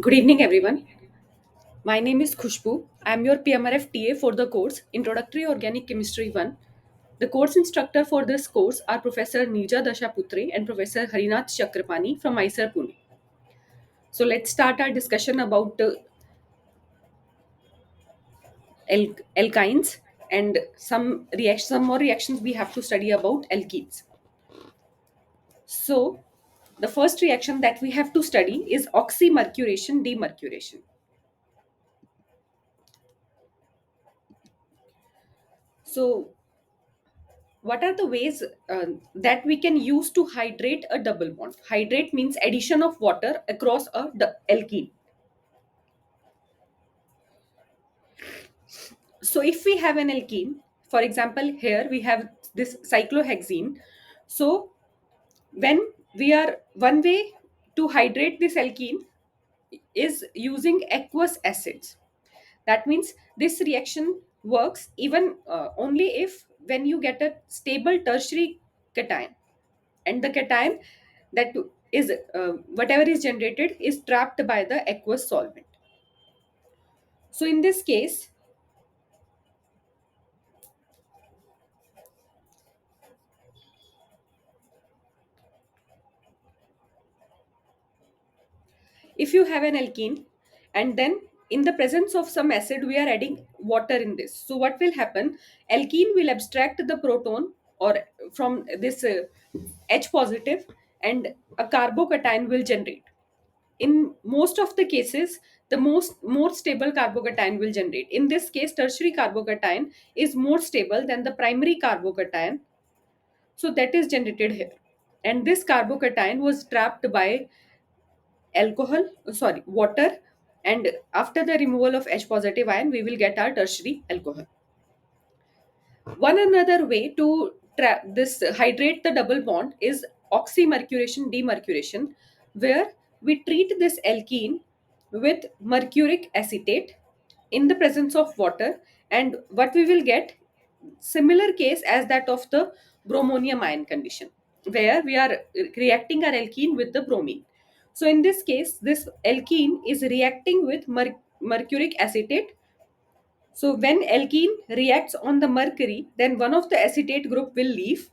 Good evening, everyone. My name is Khushbu. I am your PMRF TA for the course Introductory Organic Chemistry 1. The course instructor for this course are Professor Neerja Dashaputre and Professor Harinath Chakrapani from ISER Pune. So let's start our discussion about alkynes and some more reactions we have to study about alkenes. So the first reaction that we have to study is oxymercuration demercuration. So what are the ways that we can use to hydrate a double bond? Hydrate means addition of water across alkene. So if we have an alkene, for example here we have this cyclohexene. So when we are one way to hydrate this alkene is using aqueous acids. That means this reaction works even only if when you get a stable tertiary cation, and the cation that is whatever is generated is trapped by the aqueous solvent. So in this case, if you have an alkene and then in the presence of some acid we are adding water in this, so what will happen? Alkene will abstract the proton or from this H positive, and a carbocation will generate. In most of the cases, the most more stable carbocation will generate. In this case, tertiary carbocation is more stable than the primary carbocation, so that is generated here. And this carbocation was trapped by water, and after the removal of H positive ion we will get our tertiary alcohol. One another way to this hydrate the double bond is oxymercuration demercuration, where we treat this alkene with mercuric acetate in the presence of water, and what we will get similar case as that of the bromonium ion condition, where we are reacting our alkene with the bromine. So in this case, this alkene is reacting with mercuric acetate. So when alkene reacts on the mercury, then one of the acetate group will leave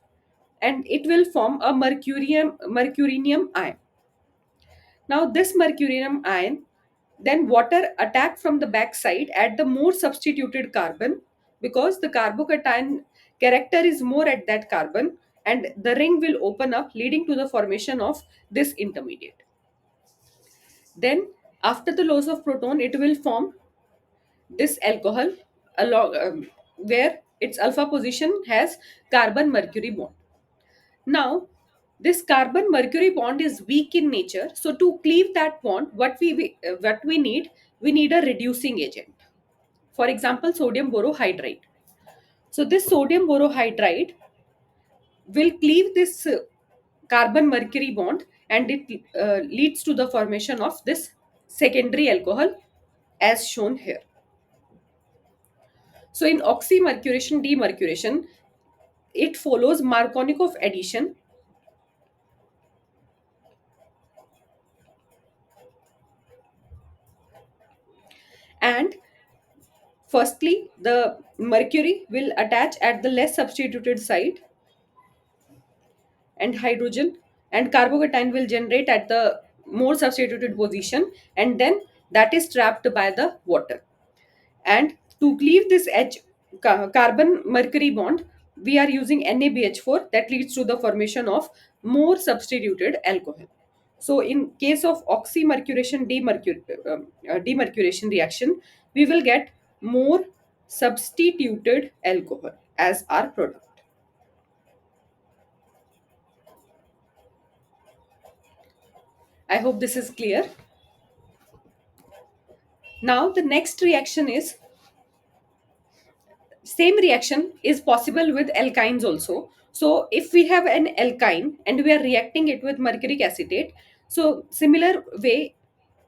and it will form a mercurinium ion. Now this mercurinium ion, then water attack from the back side at the more substituted carbon, because the carbocation character is more at that carbon, and the ring will open up leading to the formation of this intermediate. Then after the loss of proton it will form this alcohol along where its alpha position has carbon mercury bond. Now this carbon mercury bond is weak in nature, so to cleave that bond what we need a reducing agent, for example sodium borohydride. So this sodium borohydride will cleave this carbon mercury bond, and it leads to the formation of this secondary alcohol as shown here. So in oxymercuration demercuration, it follows Markovnikov addition, and firstly the mercury will attach at the less substituted site, and hydrogen and carbocation will generate at the more substituted position, and then that is trapped by the water. And to cleave this carbon mercury bond, we are using NaBH4, that leads to the formation of more substituted alcohol. So in case of oxymercuration demercuration reaction, we will get more substituted alcohol as our product. I hope this is clear. Now the next reaction is, same reaction is possible with alkynes also. So if we have an alkyne and we are reacting it with mercuric acetate, so similar way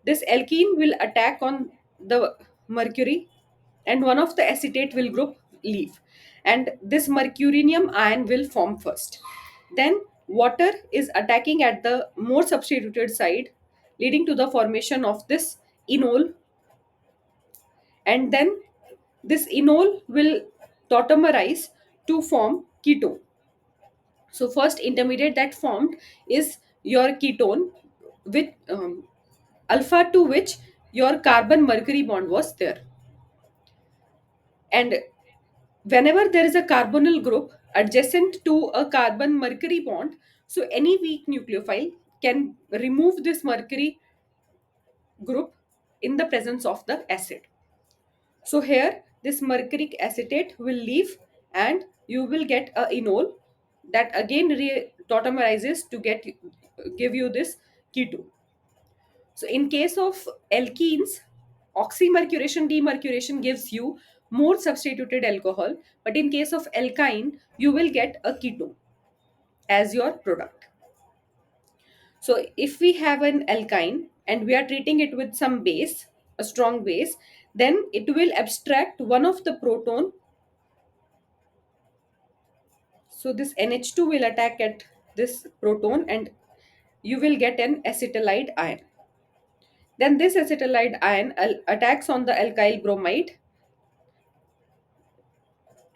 this alkene will attack on the mercury and one of the acetate will group leave, and this mercurinium ion will form first. Then water is attacking at the more substituted side, leading to the formation of this enol, and then this enol will tautomerize to form ketone. So first intermediate that formed is your ketone with alpha to which your carbon mercury bond was there. And whenever there is a carbonyl group adjacent to a carbon mercury bond, so any weak nucleophile can remove this mercury group in the presence of the acid. So here this mercuric acetate will leave and you will get a enol that again tautomerizes to get give you this ketone. So in case of alkenes, oxymercuration demercuration gives you more substituted alcohol, but in case of alkyne, you will get a ketone as your product. So if we have an alkyne and we are treating it with some base, a strong base, then it will abstract one of the proton. So this NH2 will attack at this proton and you will get an acetylide ion. Then this acetylide ion attacks on the alkyl bromide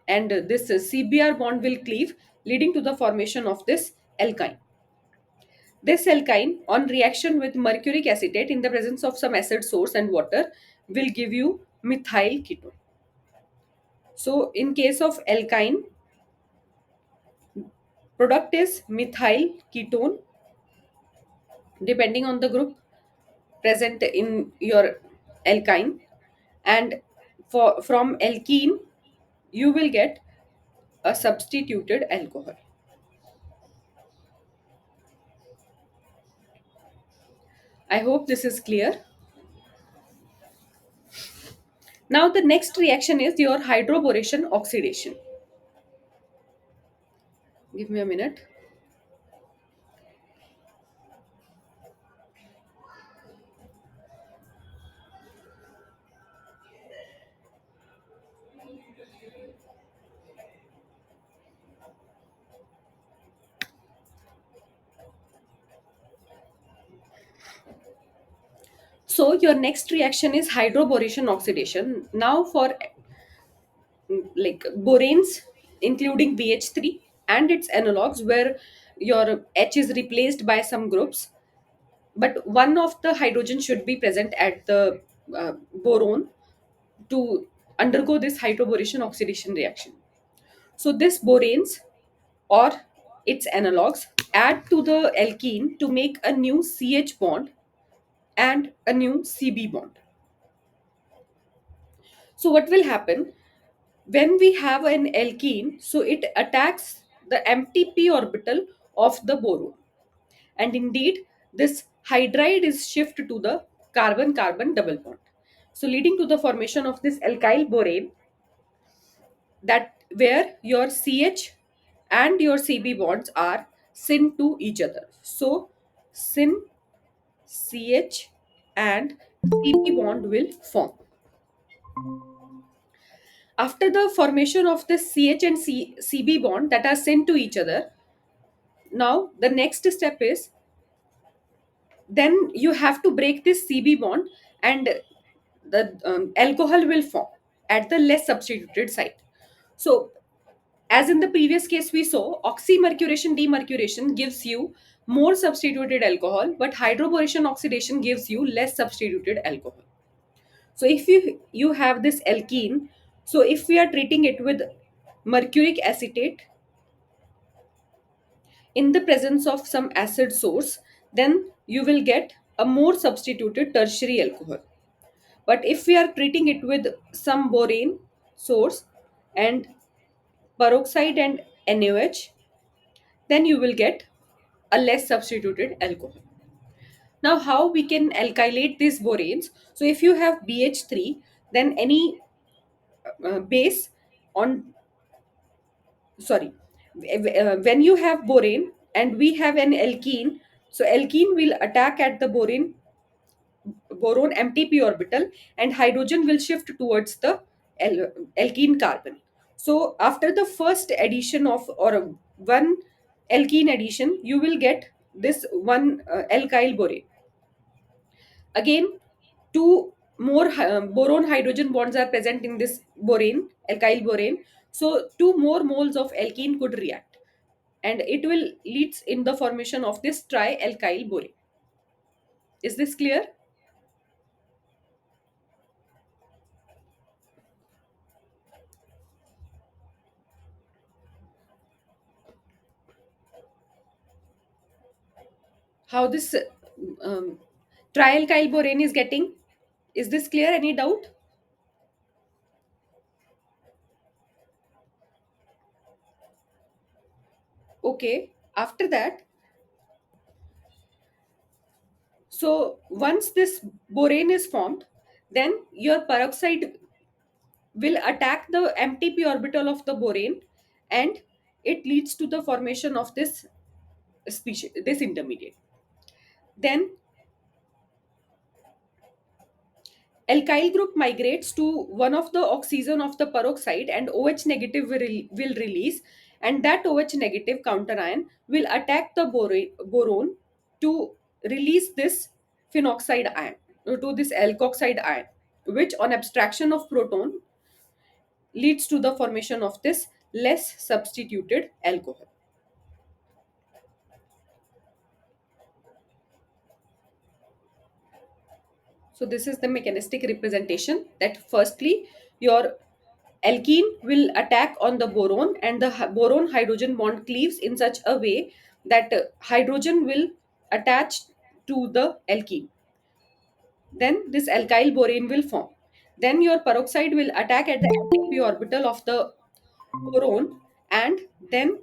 and this CBr bond will cleave, leading to the formation of this alkyne. This alkyne, on reaction with mercuric acetate in the presence of some acid source and water, will give you methyl ketone. So, in case of alkyne, product is methyl ketone, depending on the group present in your alkyne, and from alkene, you will get a substituted alcohol. I hope this is clear. Now the next reaction is your hydroboration oxidation. Give me a minute. So your next reaction is hydroboration oxidation. Now for like boranes including BH3 and its analogs where your H is replaced by some groups, but one of the hydrogen should be present at the boron to undergo this hydroboration oxidation reaction. So this boranes or its analogs add to the alkene to make a new CH bond and a new CB bond. So what will happen when we have an alkene? So it attacks the empty p orbital of the boron, and indeed this hydride is shifted to the carbon carbon double bond, so leading to the formation of this alkyl borane, that where your CH and your CB bonds are syn to each other. So syn CH and CB bond will form. After the formation of this CH and CB bond that are sent to each other, now the next step is then you have to break this CB bond and the alcohol will form at the less substituted site. So, as in the previous case, we saw oxymercuration demercuration gives you more substituted alcohol, but hydroboration oxidation gives you less substituted alcohol. So if you have this alkene, so if we are treating it with mercuric acetate in the presence of some acid source, then you will get a more substituted tertiary alcohol. But if we are treating it with some borane source and peroxide and NaOH, then you will get a less substituted alcohol. Now, how we can alkylate these boranes? So, if you have BH3, then any base on sorry when you have borane and we have an alkene, so alkene will attack at the boron empty p orbital and hydrogen will shift towards the alkene carbon. So after the first addition of or one alkene addition, you will get this one alkyl borane. Again, two more boron hydrogen bonds are present in this borane, alkyl borane. So two more moles of alkene could react, and it will leads in the formation of this trialkyl borane. Is this clear? How this um, trialkyl borane is getting? Is this clear? Any doubt? Okay. After that, so once this borane is formed, then your peroxide will attack the empty p orbital of the borane, and it leads to the formation of this species, this intermediate. Then alkyl group migrates to one of the oxygen of the peroxide, and OH negative will release, and that OH negative counterion will attack the boron to release this phenoxide ion, to this alkoxide ion, which on abstraction of proton leads to the formation of this less substituted alcohol. So this is the mechanistic representation, that firstly your alkene will attack on the boron, and the boron hydrogen bond cleaves in such a way that hydrogen will attach to the alkene. Then this alkyl borane will form. Then your peroxide will attack at the p orbital of the boron, and then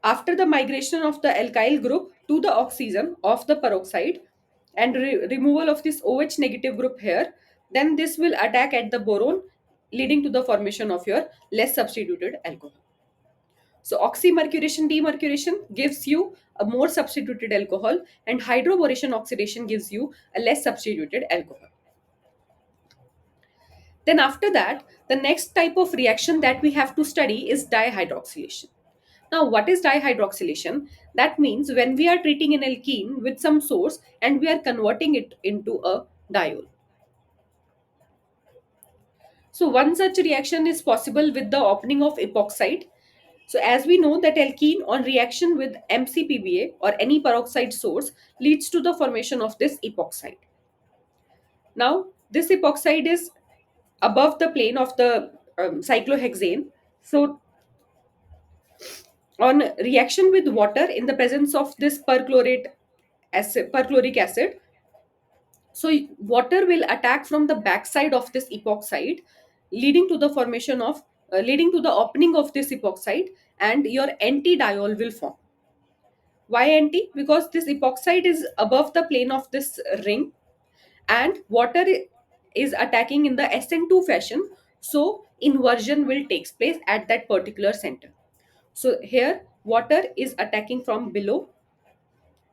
after the migration of the alkyl group to the oxygen of the peroxide and removal of this OH negative group here, then this will attack at the boron, leading to the formation of your less substituted alcohol. So oxymercuration demercuration gives you a more substituted alcohol, and hydroboration oxidation gives you a less substituted alcohol. Then after that, the next type of reaction that we have to study is dihydroxylation. Now, what is dihydroxylation? That means when we are treating an alkene with some source and we are converting it into a diol. So, one such reaction is possible with the opening of epoxide. So, as we know that alkene on reaction with MCPBA or any peroxide source leads to the formation of this epoxide. Now, this epoxide is above the plane of the cyclohexane. So, on reaction with water in the presence of this perchloric acid, so water will attack from the backside of this epoxide, leading to the formation of leading to the opening of this epoxide, and your antidiol will form. Why anti? Because this epoxide is above the plane of this ring, and water is attacking in the SN2 fashion, so inversion will takes place at that particular center. So here water is attacking from below,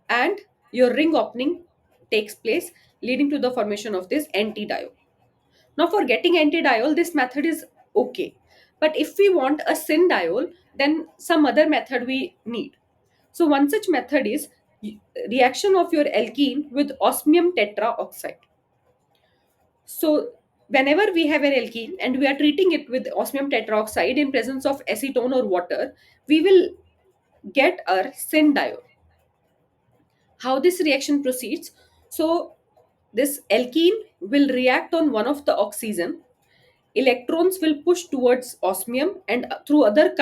and your ring opening takes place, leading to the formation of this antidiol. Now for getting antidiol, this method is okay, but if we want a syndiol, then some other method we need. So one such method is reaction of your alkene with osmium tetraoxide. So whenever we have an alkene and we are treating it with osmium tetraoxide in presence of acetone or water, we will get our syndiol. How this reaction proceeds? So this alkene will react on one of the oxygen. Electrons will push towards osmium, and through other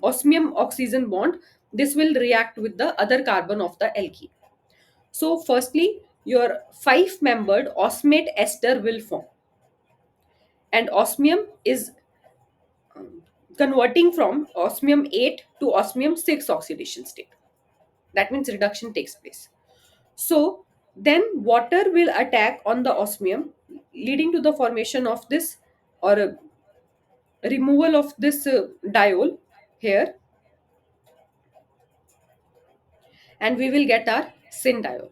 osmium oxygen bond, this will react with the other carbon of the alkene. So firstly, your five membered osmate ester will form, and osmium is converting from osmium 8 to osmium 6 oxidation state. That means reduction takes place. So then water will attack on the osmium, leading to the formation of this, or removal of this diol here, and we will get our syndiol.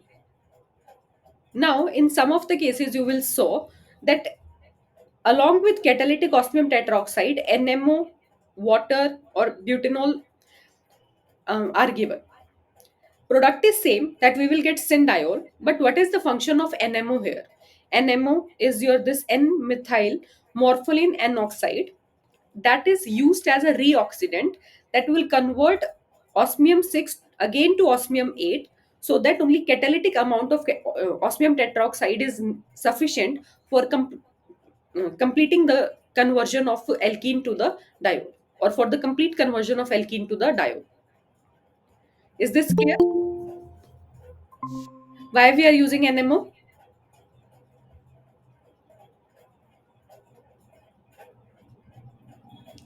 Now, in some of the cases, you will saw that along with catalytic osmium tetroxide, NMO, water, or butanol are given. Product is same, that we will get syndiol, but what is the function of NMO here? NMO is your this N-methyl morpholine N oxide that is used as a reoxidant that will convert osmium 6 again to osmium 8, so that only catalytic amount of osmium tetroxide is sufficient for completing the conversion of alkene to the diode, or for the complete conversion of alkene to the diode. Is this clear? Why we are using NMO?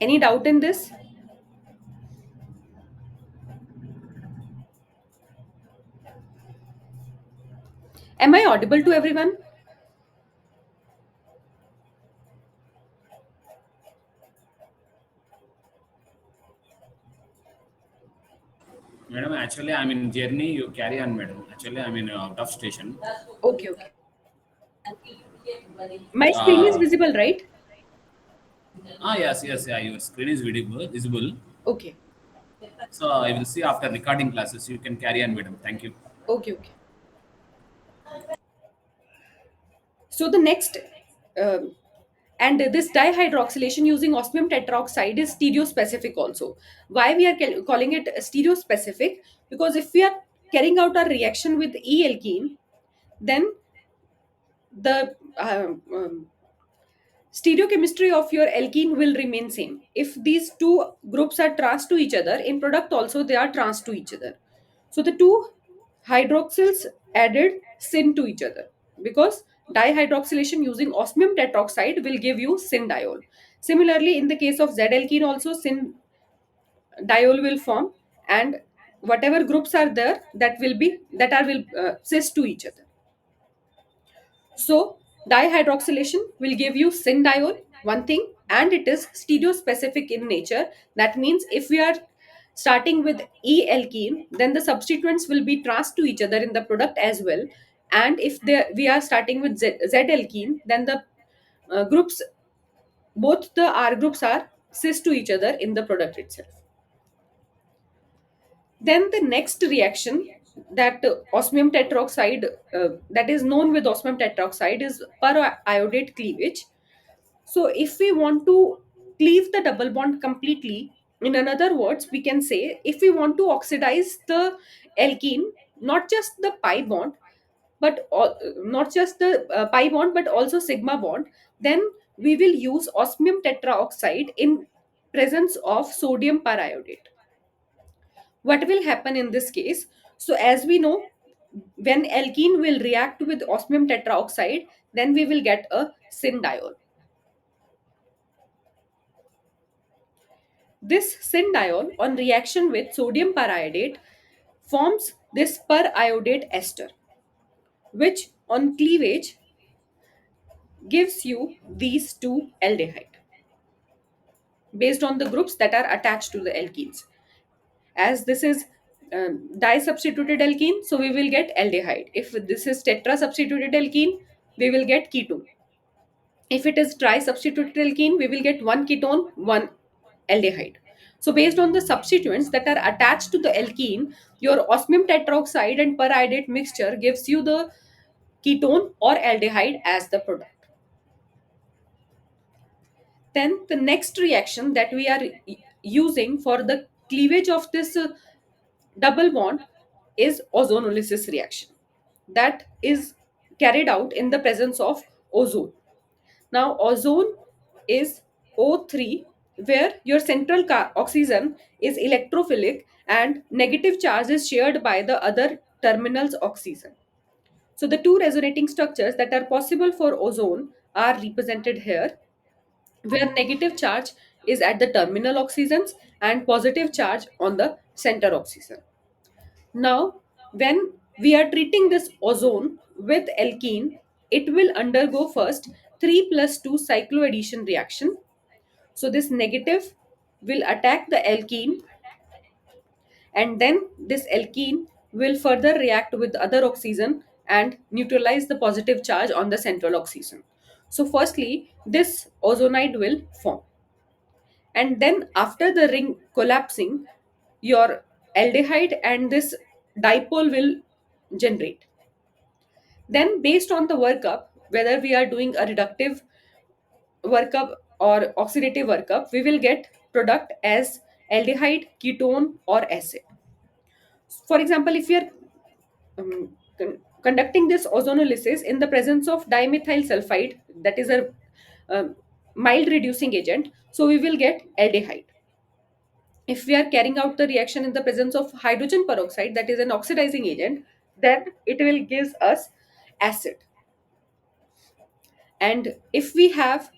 Any doubt in this? Am I audible to everyone? Madam, actually, I'm in journey. You carry on, madam. Actually, I'm in out of station. Okay, okay. My screen is Uh, visible, right? yes, yes, yeah. Your screen is visible. Okay, So I will see after recording classes. You can carry on, madam. Thank you. okay, okay. So the next, um, and this dihydroxylation using osmium tetroxide is stereospecific also. Why we are calling it stereospecific? Because if we are carrying out a reaction with E-alkene, then the stereochemistry of your alkene will remain same. If these two groups are trans to each other, in product also they are trans to each other. So the two hydroxyls added syn to each other, because dihydroxylation using osmium tetroxide will give you syn diol. Similarly, in the case of Z alkene also syn diol will form, and whatever groups are there that will be that are will cis to each other. So dihydroxylation will give you syndiol, one thing, and it is stereospecific in nature. That means if we are starting with E alkene, then the substituents will be trans to each other in the product as well. And if we are starting with Z alkene, then the groups, both the R groups are cis to each other in the product itself. Then the next reaction, that osmium tetroxide, that is known with osmium tetroxide, is periodate cleavage. So if we want to cleave the double bond completely, in another words, we can say if we want to oxidize the alkene, not just the pi bond, not just the pi bond, but also sigma bond, then we will use osmium tetraoxide in presence of sodium periodate. What will happen in this case? So as we know, when alkene will react with osmium tetraoxide, then we will get a syndiol. This syndiol, on reaction with sodium periodate, forms this periodate ester, which on cleavage gives you these two aldehyde based on the groups that are attached to the alkenes. As this is disubstituted alkene, so we will get aldehyde. If this is tetrasubstituted alkene, we will get ketone. If it is trisubstituted alkene, we will get one ketone, one aldehyde. So based on the substituents that are attached to the alkene, your osmium tetroxide and periodate mixture gives you the ketone or aldehyde as the product. Then the next reaction that we are using for the cleavage of this double bond is ozonolysis reaction, that is carried out in the presence of ozone. Now ozone is O3, where your central oxygen is electrophilic and negative charge is shared by the other terminal's oxygen. So the two resonating structures that are possible for ozone are represented here, where negative charge is at the terminal oxygens and positive charge on the center oxygen. Now, when we are treating this ozone with alkene, it will undergo first 3 plus 2 cycloaddition reaction. So this negative will attack the alkene, and then this alkene will further react with other oxygen and neutralize the positive charge on the central oxygen. So firstly, this ozonide will form, and then after the ring collapsing, your aldehyde and this dipole will generate. Then based on the workup, whether we are doing a reductive workup or oxidative workup, we will get product as aldehyde, ketone, or acid. For example, if we are conducting this ozonolysis in the presence of dimethyl sulfide, that is a um, mild reducing agent, so we will get aldehyde. If we are carrying out the reaction in the presence of hydrogen peroxide, that is an oxidizing agent, then it will give us acid. And if we have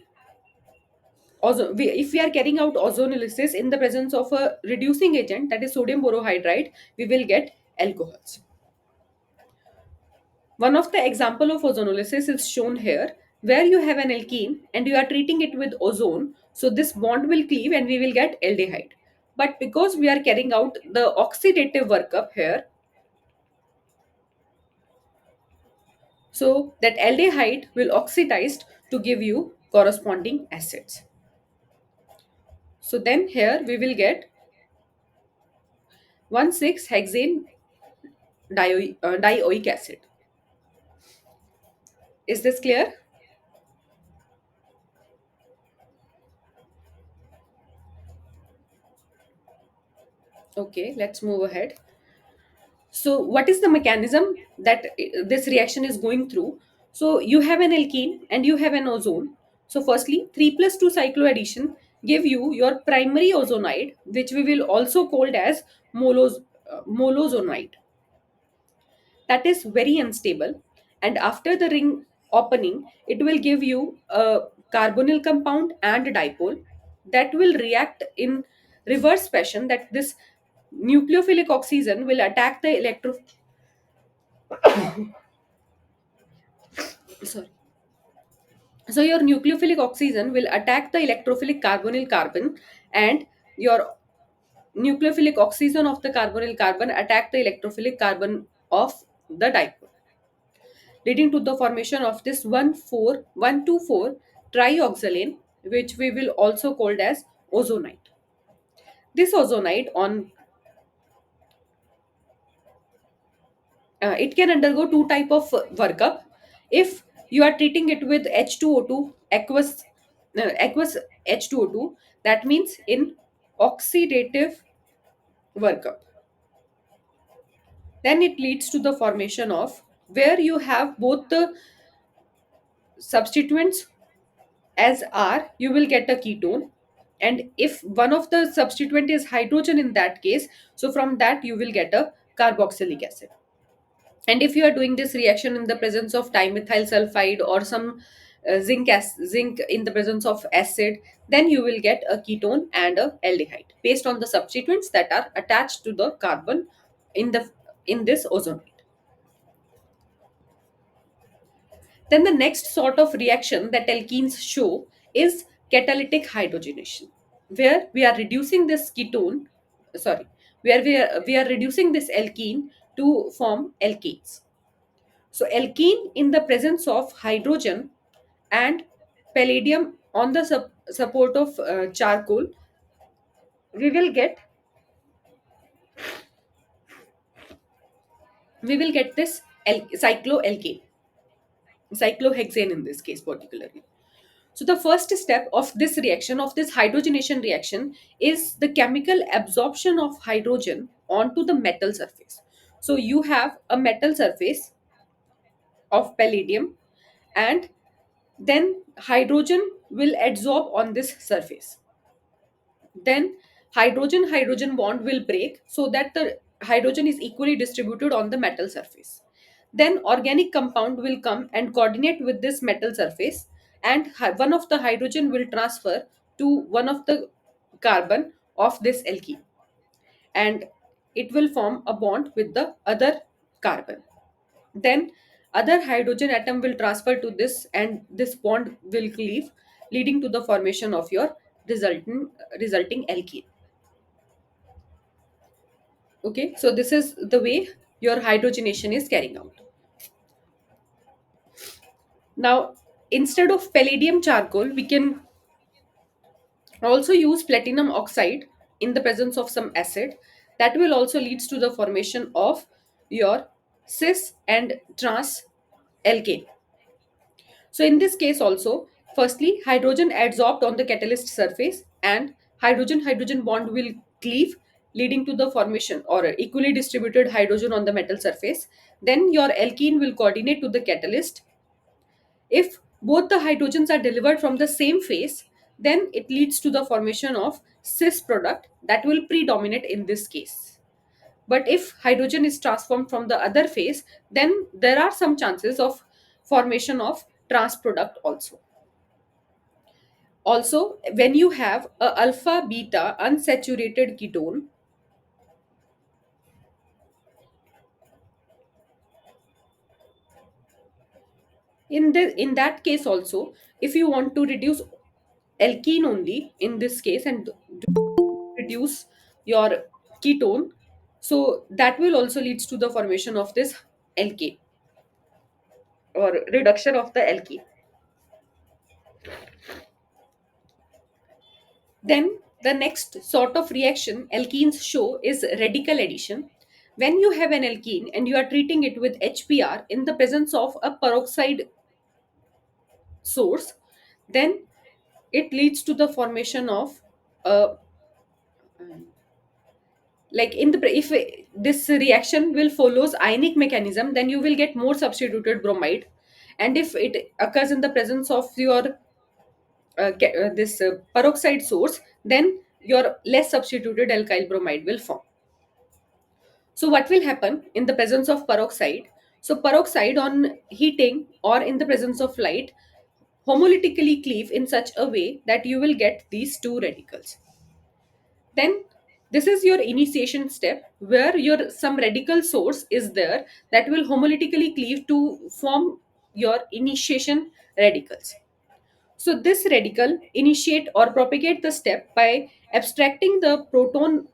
if we are carrying out ozonolysis in the presence of a reducing agent, that is sodium borohydride, we will get alcohols. One of the example of ozonolysis is shown here, where you have an alkene and you are treating it with ozone. So this bond will cleave and we will get aldehyde. But because we are carrying out the oxidative workup here, so that aldehyde will oxidize to give you corresponding acids. So then here we will get 1,6-hexane dioic acid. Is this clear? Okay, let's move ahead. So, what is the mechanism that this reaction is going through? So, you have an alkene and you have an ozone. So, firstly, 3 plus 2 cycloaddition give you your primary ozonide, which we will also called as molozonide. That is very unstable, and after the ring opening, it will give you a carbonyl compound and dipole that will react in reverse fashion, that this nucleophilic oxygen will attack the sorry. So your nucleophilic oxygen will attack the electrophilic carbonyl carbon, and your nucleophilic oxygen of the carbonyl carbon attack the electrophilic carbon of the dipole, leading to the formation of this 1,4,1,2,4 trioxylane, which we will also called as ozonide. This ozonide on it can undergo two type of workup. If you are treating it with H2O2 aqueous H2O2, that means in oxidative workup, then it leads to the formation of, where you have both the substituents as R, you will get a ketone. And if one of the substituent is hydrogen in that case, so from that you will get a carboxylic acid. And if you are doing this reaction in the presence of dimethyl sulfide or some zinc in the presence of acid, then you will get a ketone and a aldehyde based on the substituents that are attached to the carbon in the in this ozonide. Then the next sort of reaction that alkenes show is catalytic hydrogenation, where we are reducing this ketone, sorry, where we are reducing this alkene to form alkanes. So alkene in the presence of hydrogen and palladium on the support of charcoal, we will get this cycloalkane, cyclohexane in this case particularly. So the first step of this reaction, of this hydrogenation reaction, is the chemical absorption of hydrogen onto the metal surface. So you have a metal surface of palladium, and then hydrogen will adsorb on this surface. Then hydrogen hydrogen bond will break so that the hydrogen is equally distributed on the metal surface. Then organic compound will come and coordinate with this metal surface, and one of the hydrogen will transfer to one of the carbon of this alkene, and it will form a bond with the other carbon. Then other hydrogen atom will transfer to this, and this bond will cleave, leading to the formation of your resulting alkene. Okay, so this is the way your hydrogenation is carrying out. Now, instead of palladium charcoal, we can also use platinum oxide in the presence of some acid. That will also leads to the formation of your cis and trans alkane. So in this case also, firstly, hydrogen adsorbed on the catalyst surface and hydrogen-hydrogen bond will cleave, leading to the formation or equally distributed hydrogen on the metal surface. Then your alkene will coordinate to the catalyst. If both the hydrogens are delivered from the same phase, then it leads to the formation of cis product that will predominate in this case. But if hydrogen is transformed from the other phase, then there are some chances of formation of trans product also. Also, when you have a alpha beta unsaturated ketone, in that case also, if you want to reduce alkene only in this case and reduce your ketone, so that will also leads to the formation of this alkane or reduction of the alkene. Then the next sort of reaction alkenes show is radical addition. When you have an alkene and you are treating it with HBr in the presence of a peroxide source, then it leads to the formation of a, like in the if this reaction will follows ionic mechanism, then you will get more substituted bromide. And if it occurs in the presence of your this peroxide source, then your less substituted alkyl bromide will form. So what will happen in the presence of peroxide? So peroxide on heating or in the presence of light homolytically cleave in such a way that you will get these two radicals. Then this is your initiation step where your some radical source is there that will homolytically cleave to form your initiation radicals. So this radical initiate or propagate the step by abstracting the proton,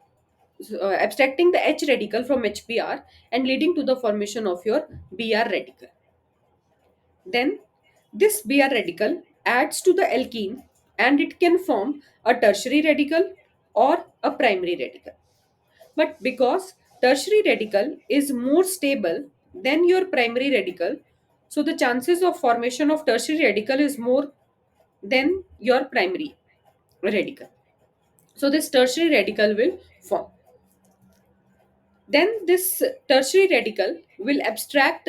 abstracting the H radical from HBr and leading to the formation of your Br radical. Then this Br radical adds to the alkene and it can form a tertiary radical or a primary radical. But because tertiary radical is more stable than your primary radical, so the chances of formation of tertiary radical is more than your primary radical. So this tertiary radical will form. Then this tertiary radical will abstract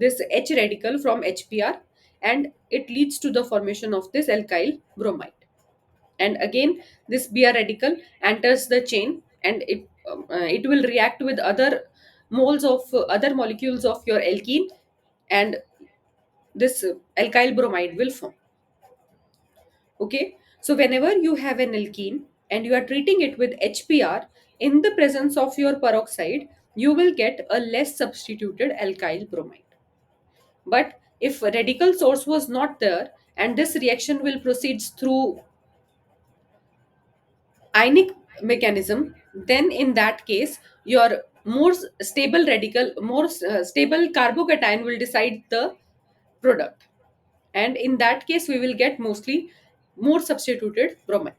this H radical from HBr and it leads to the formation of this alkyl bromide. And again, this Br radical enters the chain and it will react with other moles of other molecules of your alkene and this alkyl bromide will form. Okay, so whenever you have an alkene and you are treating it with HBr in the presence of your peroxide, you will get a less substituted alkyl bromide. But if a radical source was not there and this reaction will proceed through ionic mechanism, then in that case, your more stable radical, more stable carbocation will decide the product. And in that case, we will get mostly more substituted bromide.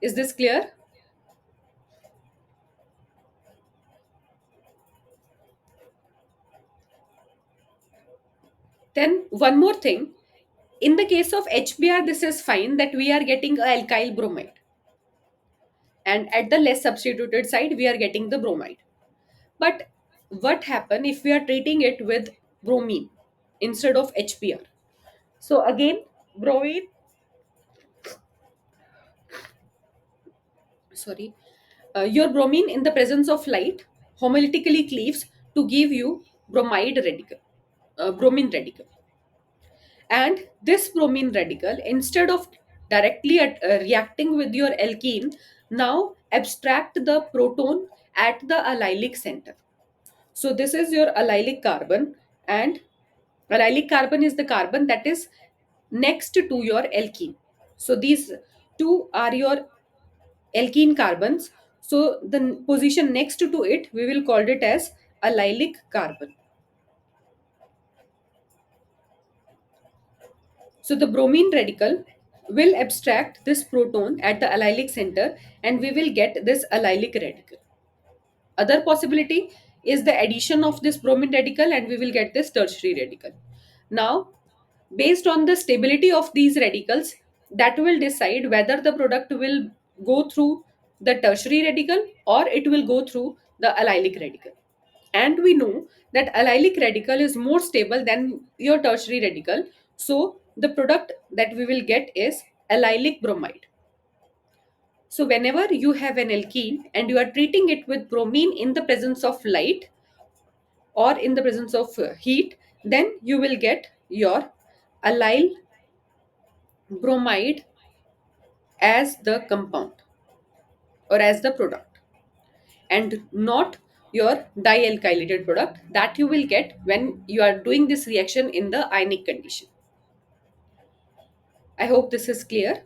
Is this clear? Then one more thing. In the case of HBr, this is fine that we are getting a alkyl bromide. And at the less substituted side, we are getting the bromide. But what happen if we are treating it with bromine instead of HBr? So again, bromine, sorry, your bromine in the presence of light homolytically cleaves to give you bromide radical, bromine radical. And this bromine radical, instead of directly reacting with your alkene, now abstract the proton at the allylic center. So this is your allylic carbon, and allylic carbon is the carbon that is next to your alkene. So these two are your alkene carbons. So the position next to it, we will call it as allylic carbon. So the bromine radical will abstract this proton at the allylic center and we will get this allylic radical. Other possibility is the addition of this bromine radical and we will get this tertiary radical. Now, based on the stability of these radicals, that will decide whether the product will go through the tertiary radical or it will go through the allylic radical. And we know that allylic radical is more stable than your tertiary radical. So the product that we will get is allylic bromide. So whenever you have an alkene and you are treating it with bromine in the presence of light or in the presence of heat, then you will get your allyl bromide as the compound or as the product, and not your dialkylated product that you will get when you are doing this reaction in the ionic condition. I hope this is clear.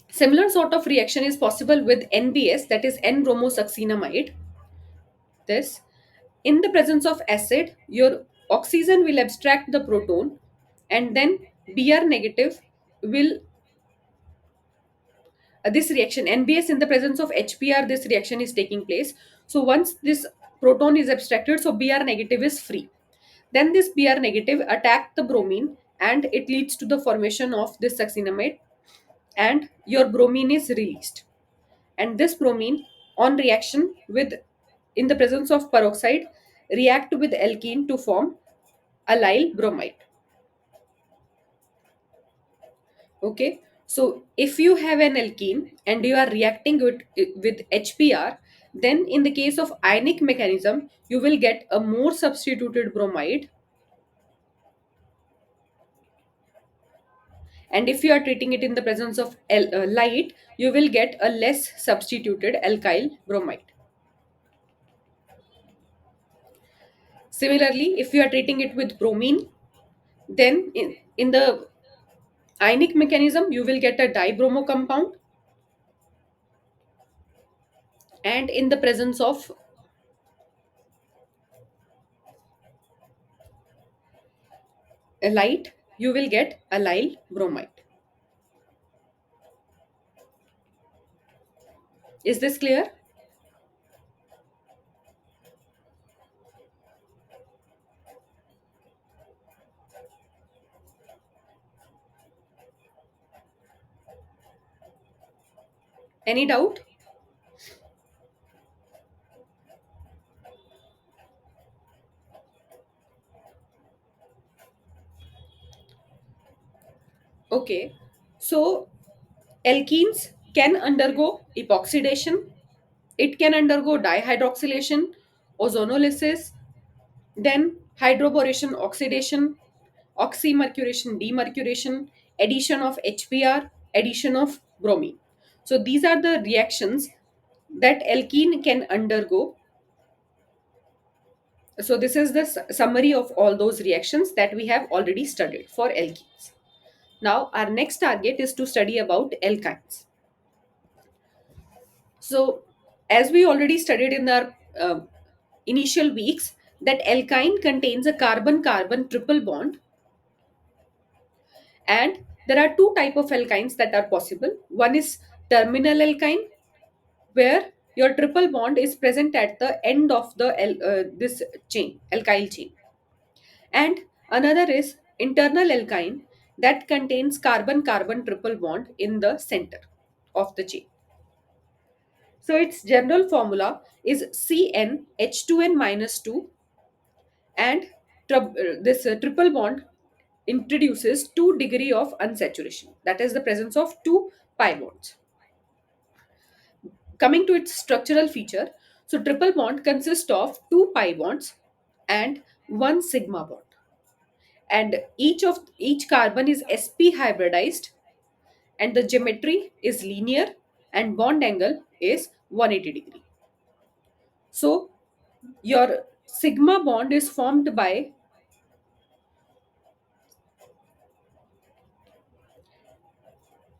Similar sort of reaction is possible with NBS, that is N-bromosuccinamide. This, in the presence of acid, your oxygen will abstract the proton, and then Br negative will this reaction NBS in the presence of HBr, this reaction is taking place. So once this proton is abstracted, so Br negative is free. Then this Br negative attack the bromine and it leads to the formation of this succinamide, and your bromine is released. And this bromine, on reaction with, in the presence of peroxide, react with alkene to form allyl bromide. Okay, so if you have an alkene and you are reacting with HBr, then in the case of ionic mechanism, you will get a more substituted bromide. And if you are treating it in the presence of light, you will get a less substituted alkyl bromide. Similarly, if you are treating it with bromine, then in the ionic mechanism, you will get a dibromo compound, and in the presence of a light, you will get allyl bromide. Is this clear? Any doubt? Okay. So alkenes can undergo epoxidation, it can undergo dihydroxylation, ozonolysis, then hydroboration oxidation, oxymercuration demercuration, addition of HBr, addition of bromine. So these are the reactions that alkene can undergo. So this is the summary of all those reactions that we have already studied for alkenes. Now our next target is to study about alkynes. So as we already studied in our initial weeks, that alkyne contains a carbon-carbon triple bond, and there are two type of alkynes that are possible. One is terminal alkyne, where your triple bond is present at the end of the this chain, alkyl chain, and another is internal alkyne that contains carbon-carbon triple bond in the center of the chain. So its general formula is CnH2n minus 2, and this triple bond introduces 2 degree of unsaturation, that is the presence of two pi bonds. Coming to its structural feature, so triple bond consists of two pi bonds and one sigma bond, and each carbon is sp hybridized, and the geometry is linear, and bond angle is 180 degree. So your sigma bond is formed by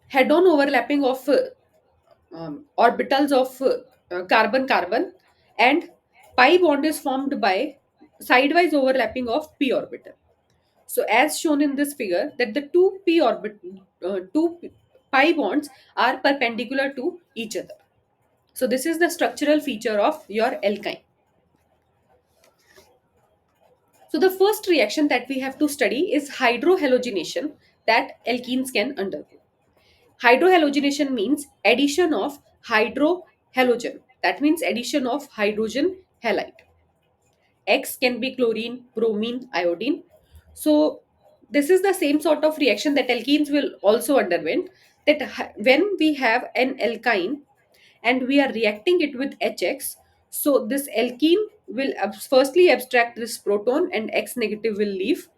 head-on overlapping of orbitals of carbon-carbon, and pi bond is formed by sidewise overlapping of p orbital. So as shown in this figure, that the two pi bonds are perpendicular to each other. So this is the structural feature of your alkyne. So the first reaction that we have to study is hydrohalogenation that alkenes can undergo. Hydrohalogenation means addition of hydrohalogen. That means addition of hydrogen halide. X can be chlorine, bromine, iodine. So this is the same sort of reaction that alkenes will also underwent. That when we have an alkyne and we are reacting it with HX, so this alkene will firstly abstract this proton and X negative will leave,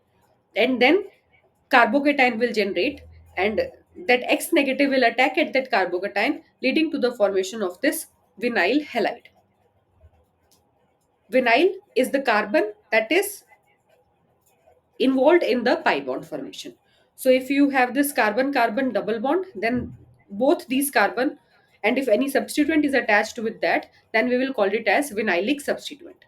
and then carbocation will generate, and that X negative will attack at that carbocation, leading to the formation of this vinyl halide. Vinyl is the carbon that is involved in the pi bond formation. So if you have this carbon carbon double bond, then both these carbon, and if any substituent is attached with that, then we will call it as vinylic substituent.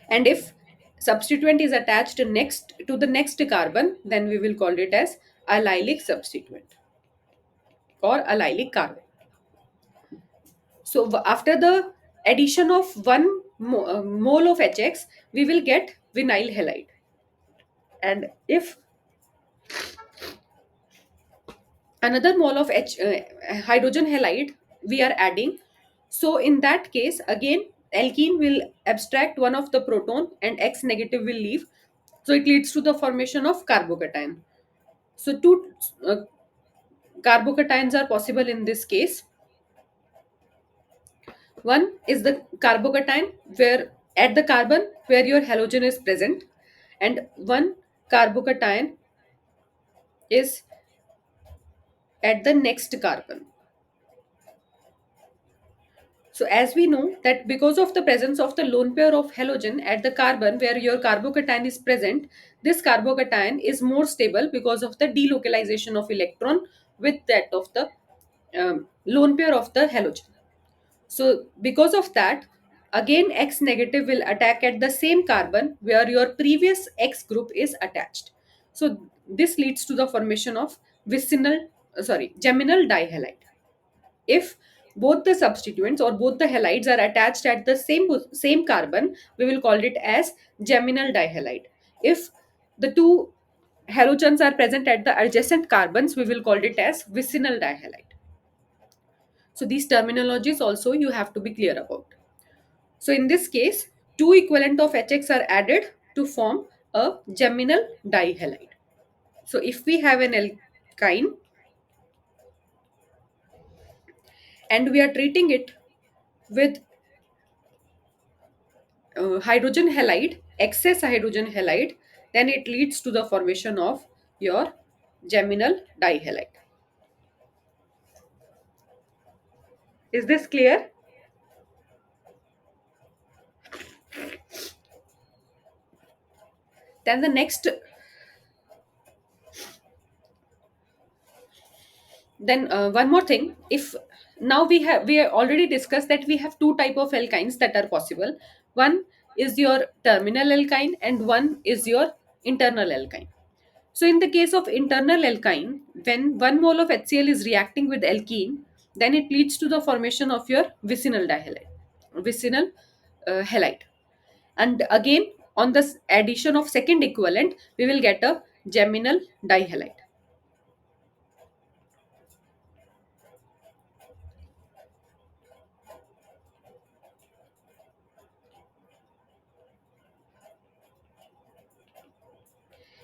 And if substituent is attached next to the next carbon, then we will call it as allylic substituent or allylic carbon. So after the addition of one mole of HX, we will get vinyl halide. And if another mole of hydrogen halide we are adding, so in that case again alkene will abstract one of the proton and X negative will leave, so it leads to the formation of carbocation. So two uh, carbocations are possible in this case. One is the carbocation where at the carbon where your halogen is present, and one carbocation is at the next carbon. So as we know that because of the presence of the lone pair of halogen at the carbon where your carbocation is present, this carbocation is more stable because of the delocalization of electron with that of the lone pair of the halogen. So because of that, again X negative will attack at the same carbon where your previous X group is attached. So this leads to the formation of geminal dihalide. If both the substituents or both the halides are attached at the same carbon, we will call it as geminal dihalide. If the two halogens are present at the adjacent carbons, we will call it as vicinal dihalide. So these terminologies also you have to be clear about. So in this case, two equivalent of HX are added to form a geminal dihalide. So if we have an alkyne and we are treating it with hydrogen halide, excess hydrogen halide, then it leads to the formation of your geminal dihalide. Is this clear? Then the next, then one more thing. If now we have already discussed that we have two type of alkynes that are possible. One is your terminal alkyne and one is your internal alkyne. So in the case of internal alkyne, when one mole of HCl is reacting with alkene, then it leads to the formation of your vicinal halide. And again, on the addition of second equivalent, we will get a geminal dihalide.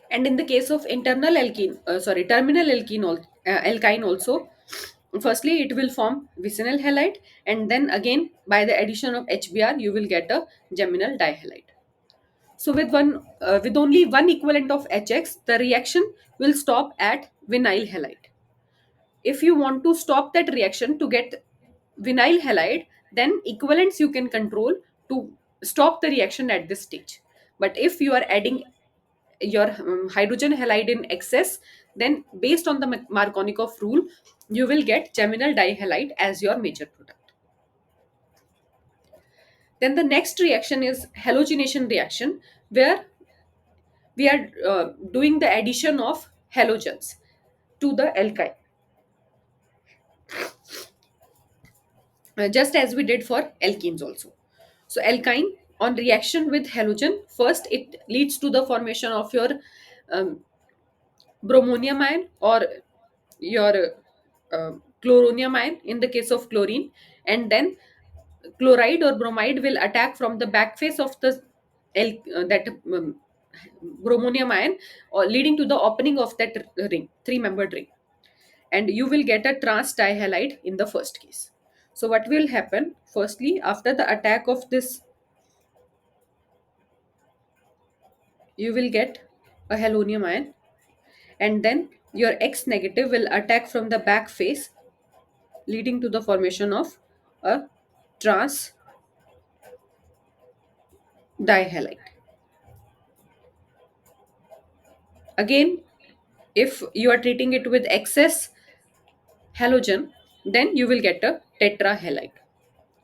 And in the case of terminal alkyne also, firstly it will form vicinal halide, and then again by the addition of HBr, you will get a geminal dihalide. So with only one equivalent of HX, the reaction will stop at vinyl halide. If you want to stop that reaction to get vinyl halide, then equivalents you can control to stop the reaction at this stage. But if you are adding your hydrogen halide in excess, then based on the Markovnikov rule, you will get geminal dihalide as your major product. Then the next reaction is halogenation reaction, where we are doing the addition of halogens to the alkyne. just as we did for alkenes also. So alkyne on reaction with halogen, first it leads to the formation of your um, bromonium ion or your chloronium ion in the case of chlorine, and then chloride or bromide will attack from the back face of the that bromonium ion, or leading to the opening of that ring, three membered ring, and you will get a trans dihalide in the first case. So what will happen, firstly after the attack of this, you will get a halonium ion, and then your X negative will attack from the back face, leading to the formation of a trans dihalide. Again, if you are treating it with excess halogen, then you will get a tetrahalide.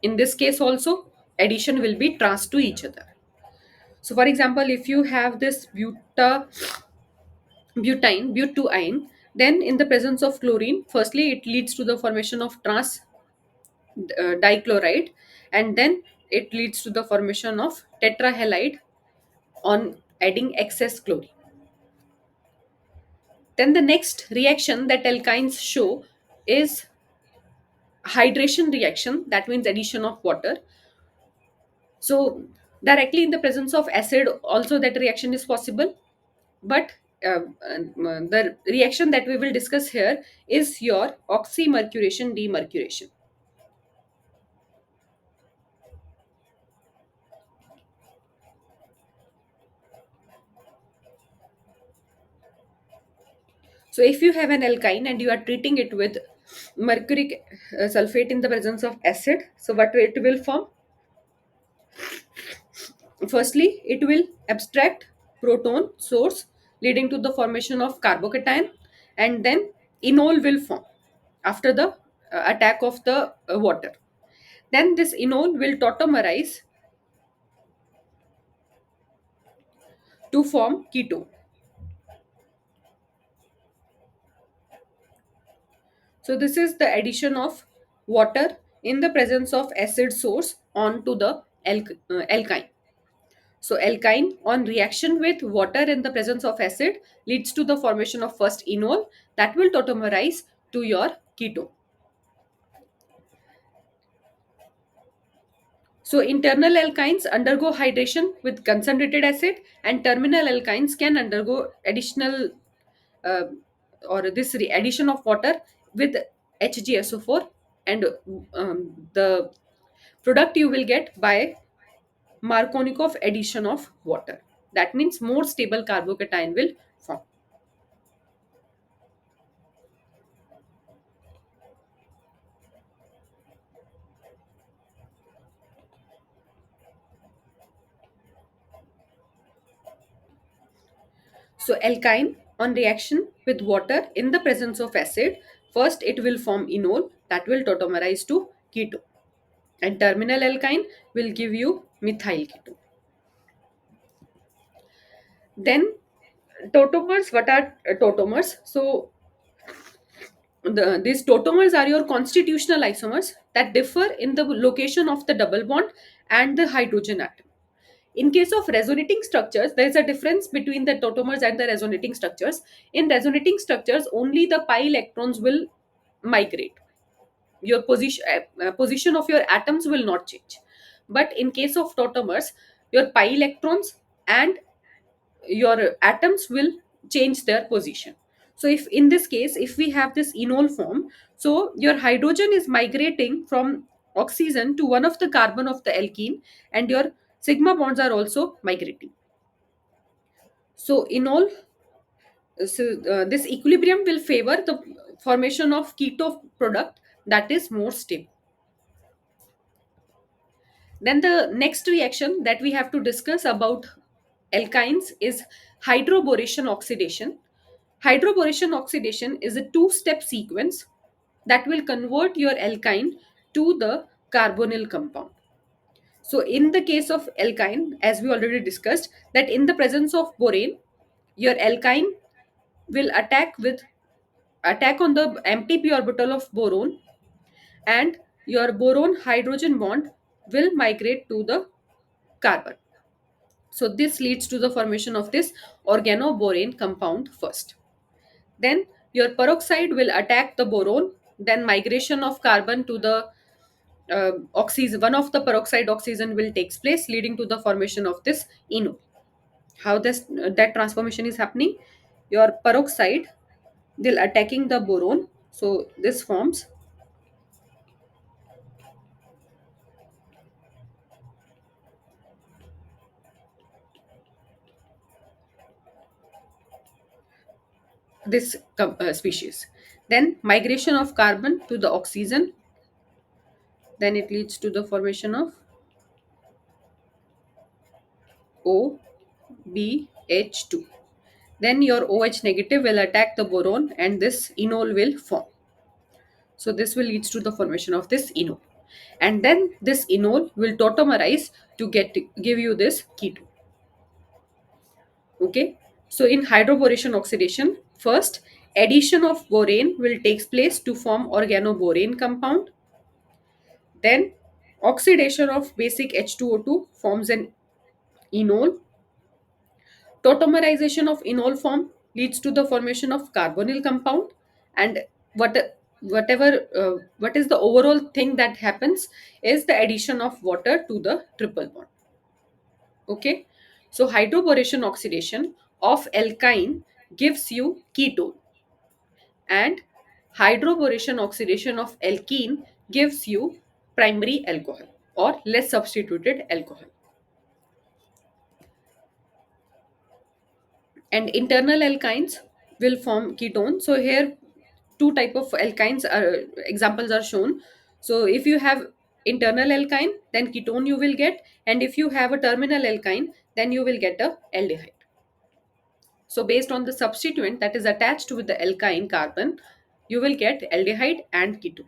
In this case also, addition will be trans to each other. So for example, if you have this butene, then in the presence of chlorine, firstly it leads to the formation of trans dichloride, and then it leads to the formation of tetrahalide on adding excess chlorine. Then the next reaction that alkynes show is hydration reaction, that means addition of water. So directly in the presence of acid also that reaction is possible, but the reaction that we will discuss here is your oxymercuration demercuration. So if you have an alkyne and you are treating it with mercuric sulfate in the presence of acid, so what it will form, firstly it will abstract proton source, leading to the formation of carbocation, and then enol will form after the attack of the water. Then this enol will tautomerize to form ketone. So this is the addition of water in the presence of acid source onto the alkyne. So alkyne on reaction with water in the presence of acid leads to the formation of first enol, that will tautomerize to your ketone. So internal alkynes undergo hydration with concentrated acid, and terminal alkynes can undergo additional uh, or this addition of water with HgSO4, and the product you will get by Markovnikov addition of water. That means more stable carbocation will form. So alkyne on reaction with water in the presence of acid, first it will form enol, that will tautomerize to ketone, and terminal alkyne will give you methyl ketone. Then tautomers, what are tautomers? So these tautomers are your constitutional isomers that differ in the location of the double bond and the hydrogen atom. In case of resonating structures, there is a difference between the tautomers and the resonating structures. In resonating structures, only the pi electrons will migrate. Your position of your atoms will not change. But in case of tautomers, your pi electrons and your atoms will change their position. So if in this case, if we have this enol form, so your hydrogen is migrating from oxygen to one of the carbon of the alkene, and your sigma bonds are also migrating. So enol, this equilibrium will favor the formation of keto product that is more stable. Then the next reaction that we have to discuss about alkynes is hydroboration oxidation. Hydroboration oxidation is a two-step sequence that will convert your alkyne to the carbonyl compound. So in the case of alkyne, as we already discussed, that in the presence of borane, your alkyne will attack on the empty p orbital of boron, and your boron hydrogen bond will migrate to the carbon. So this leads to the formation of this organoborane compound first. Then your peroxide will attack the boron, then migration of carbon to the oxygen. One of the peroxide oxygen will takes place, leading to the formation of this enol. How this that transformation is happening? Your peroxide will attacking the boron, so this forms this species. Then migration of carbon to the oxygen, then it leads to the formation of OBH2. Then your OH negative will attack the boron and this enol will form. So this will leads to the formation of this enol. And then this enol will tautomerize to give you this ketone. Okay. So in hydroboration oxidation, first addition of borane will takes place to form organoborane compound. Then oxidation of basic H2O2 forms an enol. Tautomerization of enol form leads to the formation of carbonyl compound. And what what is the overall thing that happens is the addition of water to the triple bond. Okay, so hydroboration oxidation of alkyne gives you ketone, and hydroboration oxidation of alkene gives you primary alcohol or less substituted alcohol. And internal alkynes will form ketone. So here two type of alkynes are examples are shown. So if you have internal alkyne, then ketone you will get, and if you have a terminal alkyne, then you will get a aldehyde. So based on the substituent that is attached with the alkyne carbon, you will get aldehyde and ketone.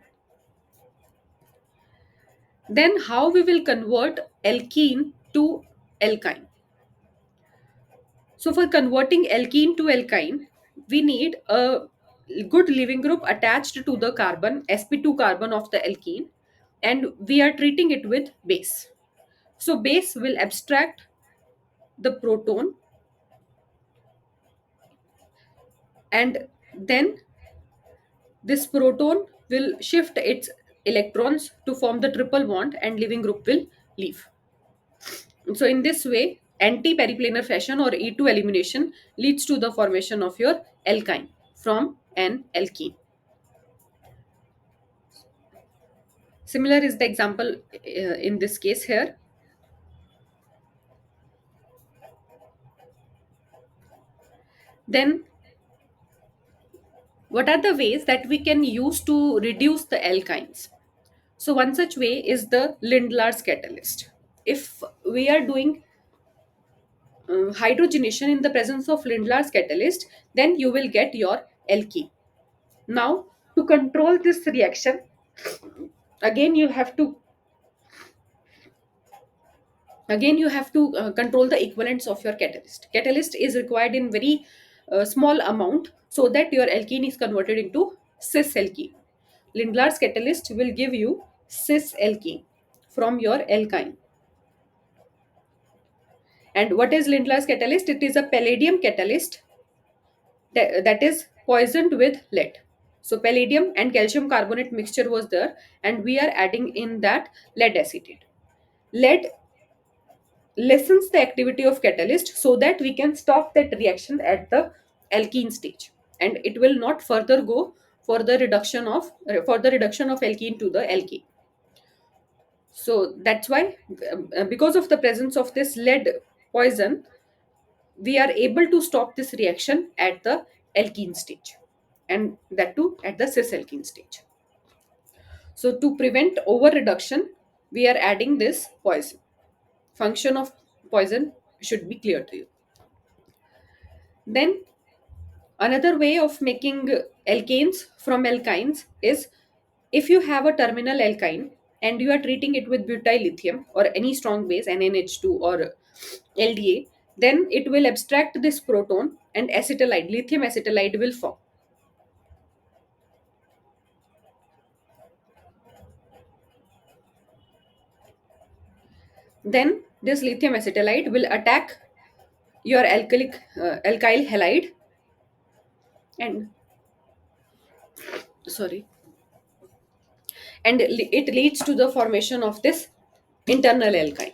Then how we will convert alkene to alkyne? So for converting alkene to alkyne, we need a good leaving group attached to the carbon, sp2 carbon of the alkene, and we are treating it with base. So base will abstract the proton, and then this proton will shift its electrons to form the triple bond and leaving group will leave. So in this way, anti-periplanar fashion or E2 elimination leads to the formation of your alkyne from an alkene. Similar is the example in this case here. Then what are the ways that we can use to reduce the alkynes? So one such way is the Lindlar's catalyst. If we are doing hydrogenation in the presence of Lindlar's catalyst, then you will get your alkene. Now to control this reaction, again you have to control the equivalents of your catalyst is required in very small amount so that your alkene is converted into cis alkene. Lindlar's catalyst will give you cis alkene from your alkyne. And what is Lindlar's catalyst? It is a palladium catalyst that is poisoned with lead. So palladium and calcium carbonate mixture was there, and we are adding in that lead acetate. Lead lessens the activity of catalyst so that we can stop that reaction at the alkene stage, and it will not further go for the reduction of alkene to the alkene. So that's why because of the presence of this lead poison, we are able to stop this reaction at the alkene stage, and that too at the cis alkene stage. So to prevent over reduction, we are adding this poison. Function of poison should be clear to you. Then another way of making alkanes from alkynes is, if you have a terminal alkyne and you are treating it with butyl lithium or any strong base NNH2 or LDA, then it will abstract this proton and acetylide, lithium acetylide will form. Then this lithium acetylide will attack your alkyl halide, and sorry, and it leads to the formation of this internal alkyne.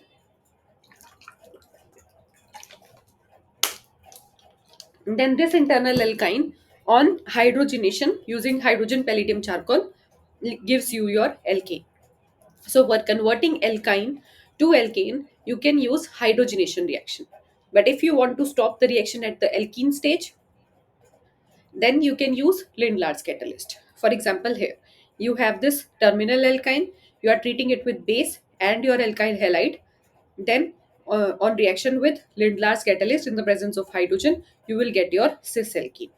Then this internal alkyne, on hydrogenation using hydrogen palladium charcoal, gives you your alkane. So for converting alkyne to alkane, you can use hydrogenation reaction. But if you want to stop the reaction at the alkene stage, then you can use Lindlar's catalyst. For example, here you have this terminal alkyne, you are treating it with base and your alkyl halide. Then, on reaction with Lindlar's catalyst in the presence of hydrogen, you will get your cis alkene.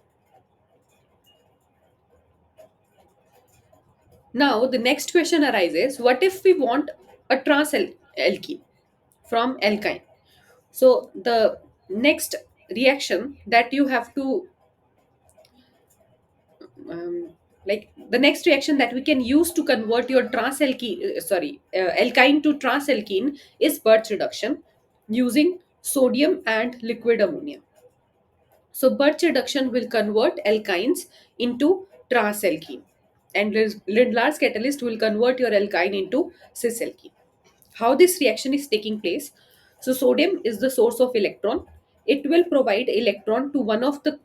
Now, the next question arises, what if we want a trans alkene from alkyne? So, the next reaction that you have to the next reaction that we can use to convert your alkyne to transalkene is Birch reduction using sodium and liquid ammonia. So Birch reduction will convert alkynes into transalkene, and Lindlar's catalyst will convert your alkyne into cisalkene. How this reaction is taking place? So sodium is the source of electron. It will provide electron to one of the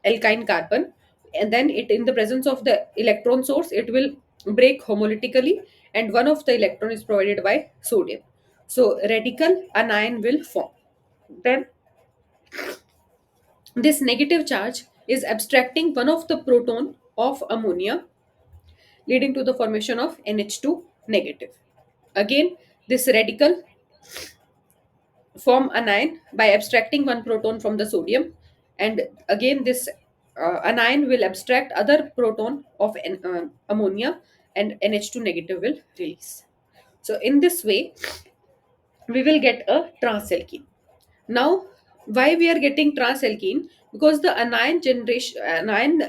alkyne carbon, and then it, in the presence of the electron source, it will break homolytically, and one of the electron is provided by sodium. So radical anion will form. Then this negative charge is abstracting one of the proton of ammonia, leading to the formation of NH2 negative. Again, this radical form anion by abstracting one proton from the sodium, and again this anion will abstract other proton of ammonia, and NH2 negative will release. So in this way we will get a transalkene. Now, why we are getting transalkene? Because the anion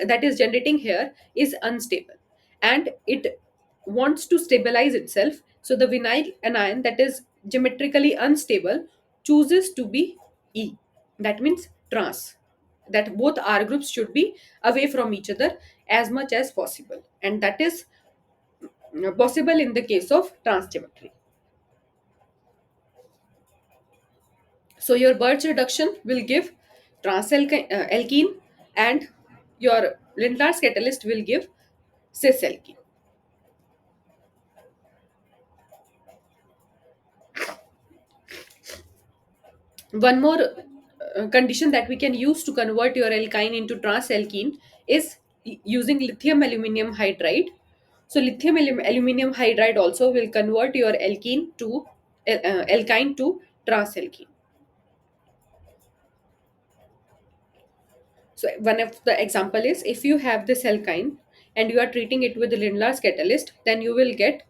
that is generating here is unstable, and it wants to stabilize itself. So the vinyl anion that is geometrically unstable chooses to be E. That means trans. That both R groups should be away from each other as much as possible, and that is possible in the case of trans geometry. So your Birch reduction will give transalkene, and your Lindlar's catalyst will give cisalkene. One more condition that we can use to convert your alkyne into transalkene is using lithium aluminium hydride. So lithium aluminium hydride also will convert your alkyne to transalkene. So one of the example is, if you have this alkyne and you are treating it with the Lindlar's catalyst, then you will get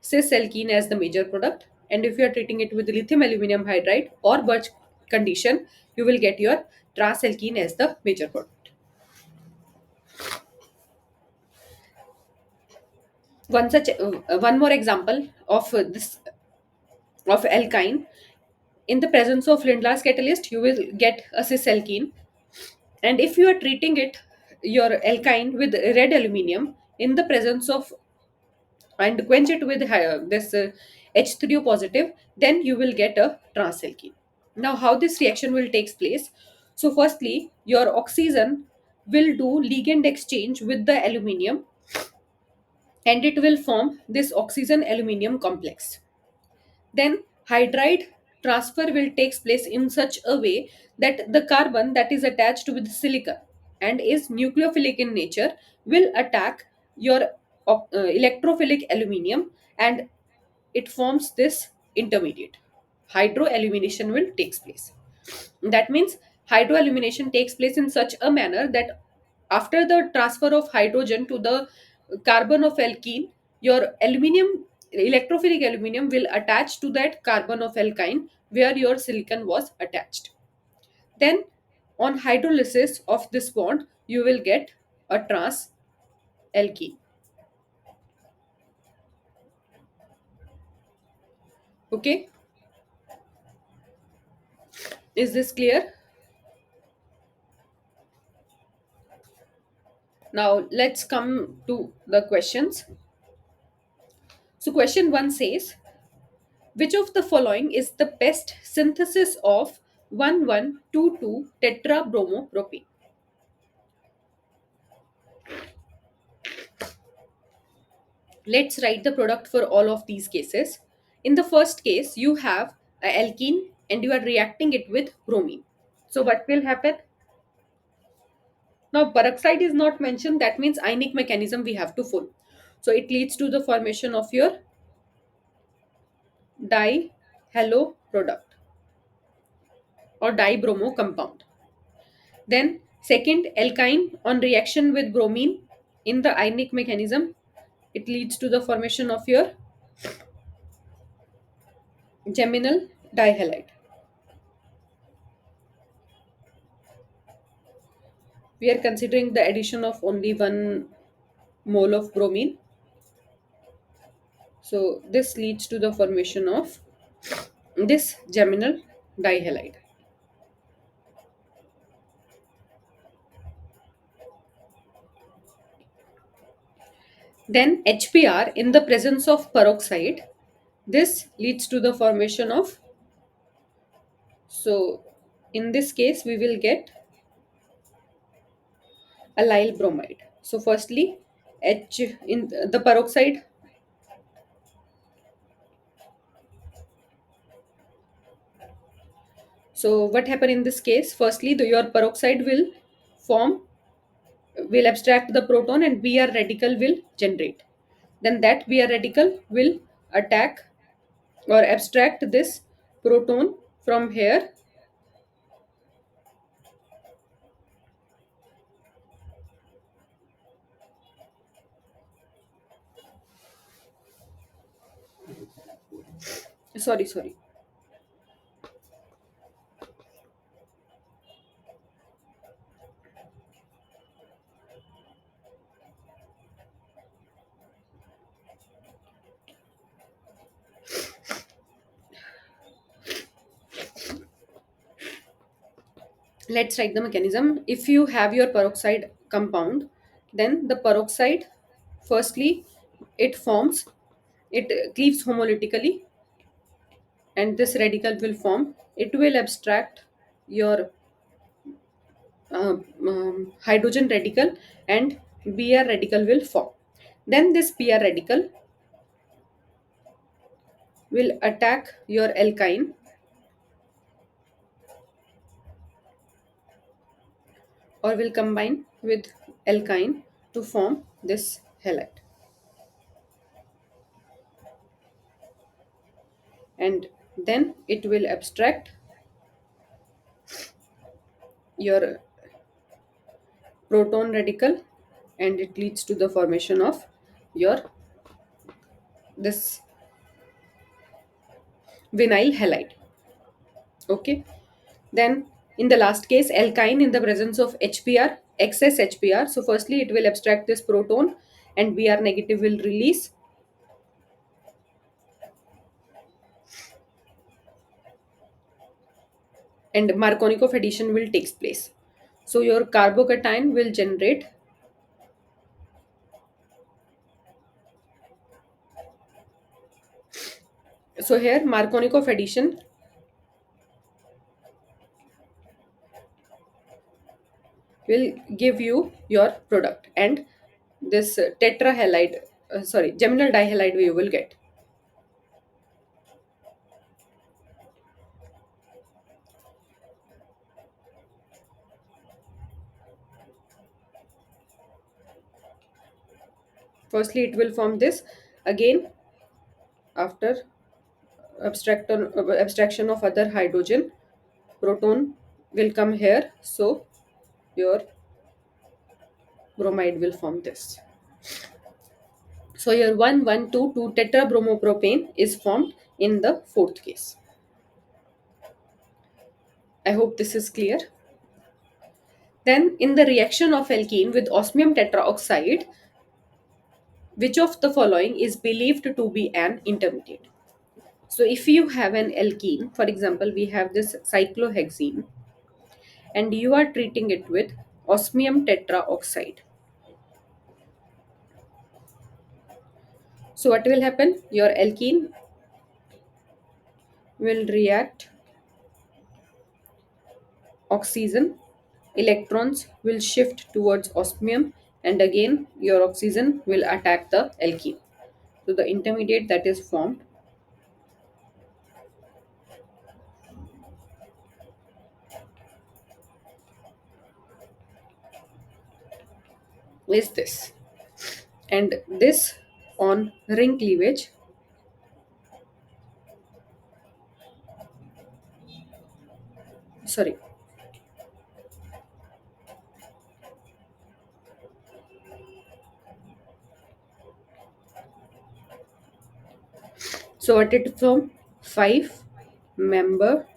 cis-alkene as the major product. And if you are treating it with lithium aluminum hydride or Birch condition, you will get your transalkene as the major product. One more example of this of alkyne, in the presence of Lindlar's catalyst, you will get a cis-alkene. And if you are treating it, your alkyne, with red aluminium in the presence of, and quench it with this H3O positive, then you will get a transalkene. Now, how this reaction will take place? So, firstly, your oxygen will do ligand exchange with the aluminium, and it will form this oxygen aluminium complex. Then hydride transfer will take place in such a way that the carbon that is attached with silicon and is nucleophilic in nature will attack your electrophilic aluminium, and it forms this intermediate. Hydroalumination will takes place. That means hydroalumination takes place in such a manner that after the transfer of hydrogen to the carbon of alkene, your aluminium, electrophilic aluminium, will attach to that carbon of alkyne where your silicon was attached. Then, on hydrolysis of this bond, you will get a trans alkene. Okay. Is this clear? Now let's come to the questions. So question 1 says, which of the following is the best synthesis of 1122 tetrabromopropane? Let's write the product for all of these cases. In the first case, you have a alkene and you are reacting it with bromine. So what will happen? Now peroxide is not mentioned, that means ionic mechanism we have to follow. So it leads to the formation of your dihalo product or dibromo compound. Then second alkyne on reaction with bromine in the ionic mechanism, it leads to the formation of your geminal dihalide. We are considering the addition of only 1 mole of bromine. So this leads to the formation of this geminal dihalide. Then HBr in the presence of peroxide, this leads to the formation of, so in this case we will get allyl bromide. So firstly, H in the peroxide, so what happen in this case? Firstly, your peroxide form will abstract the proton and Br radical will generate. Then that Br radical will attack or abstract this proton from here. Sorry. Let's write the mechanism. If you have your peroxide compound, then the peroxide, firstly, it forms, it cleaves homolytically, and this radical will form. It will abstract your hydrogen radical, and Br radical will form. Then this Br radical will attack your alkyne or will combine with alkyne to form this halide. And then it will abstract your proton radical and it leads to the formation of your this vinyl halide. Okay. Then in the last case, alkyne in the presence of HBr, excess HBr. So firstly, it will abstract this proton and Br negative will release. And Markovnikov addition will takes place. So your carbocation will generate. So here Markovnikov addition will give you your product and this tetrahalide, geminal dihalide you will get. Firstly, it will form this again after abstraction of other hydrogen. Proton will come here, so your bromide will form this. So your 1122 tetrabromopropane is formed in the fourth case. I hope this is clear. Then in the reaction of alkene with osmium tetraoxide, which of the following is believed to be an intermediate? So if you have an alkene, for example, we have this cyclohexene, and you are treating it with osmium tetraoxide. So what will happen? Your alkene will react oxygen, electrons will shift towards osmium, and again your oxygen will attack the alkene. So the intermediate that is formed is this. And this on ring cleavage, sorry, so what it from 5 member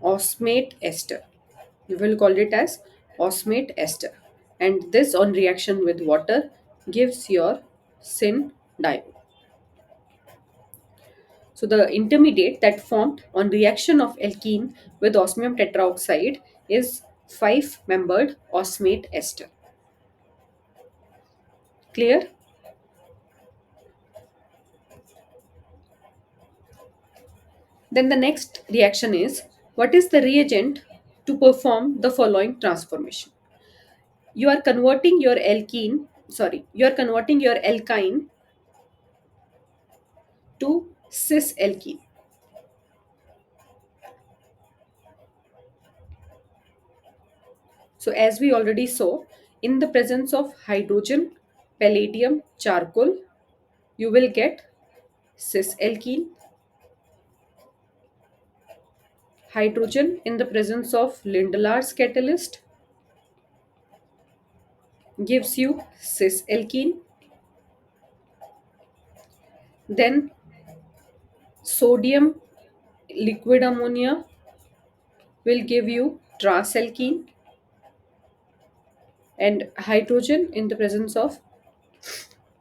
osmate ester. We will call it as osmate ester. And this on reaction with water gives your syn diol. So the intermediate that formed on reaction of alkene with osmium tetraoxide is 5 membered osmate ester. Clear? Then the next reaction is, what is the reagent to perform the following transformation? You are converting your you are converting your alkyne to cis alkene. So as we already saw, in the presence of hydrogen, palladium, charcoal, you will get cis alkene. Hydrogen in the presence of Lindelar's catalyst gives you cis alkene. Then sodium liquid ammonia will give you transalkene, and hydrogen in the presence of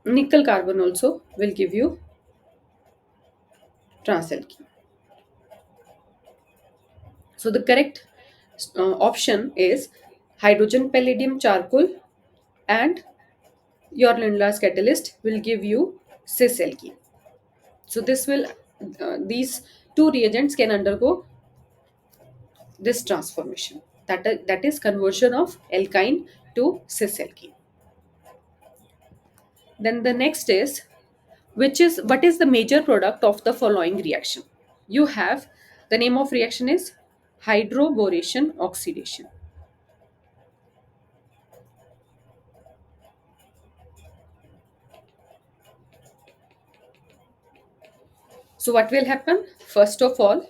nickel carbon also will give you transalkene. So the correct option is hydrogen, palladium, charcoal, and your Lindlar's catalyst will give you cis alkene. So these two reagents can undergo this transformation. That is conversion of alkyne to cis alkene. Then the next is, which is what is the major product of the following reaction? You have, the name of reaction is hydroboration oxidation. So what will happen? First of all,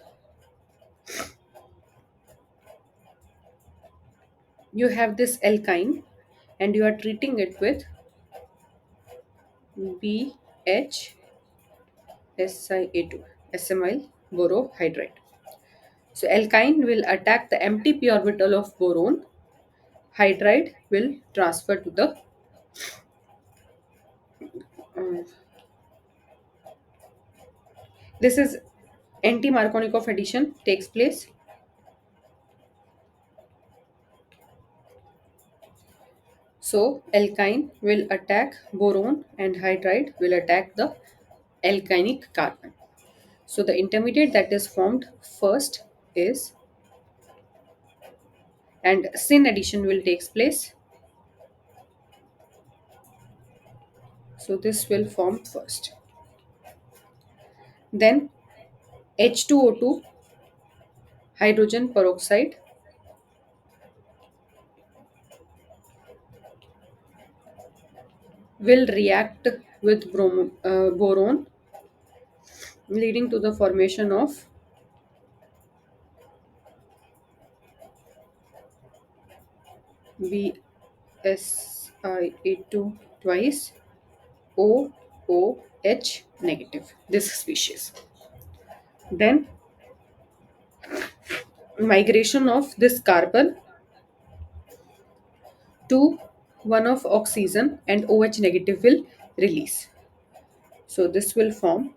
you have this alkyne and you are treating it with BHSiA2, SMIL borohydride. So alkyne will attack the empty p orbital of boron. Hydride will transfer to the uh, this is anti-Markovnikov addition takes place. So alkyne will attack boron and hydride will attack the alkynic carbon. So the intermediate that is formed first is, and syn addition will takes place. So this will form first. Then H2O2 hydrogen peroxide will react with boron, leading to the formation of BSiA2 twice OOH negative, this species. Then migration of this carbon to one of oxygen and OH negative will release. So this will form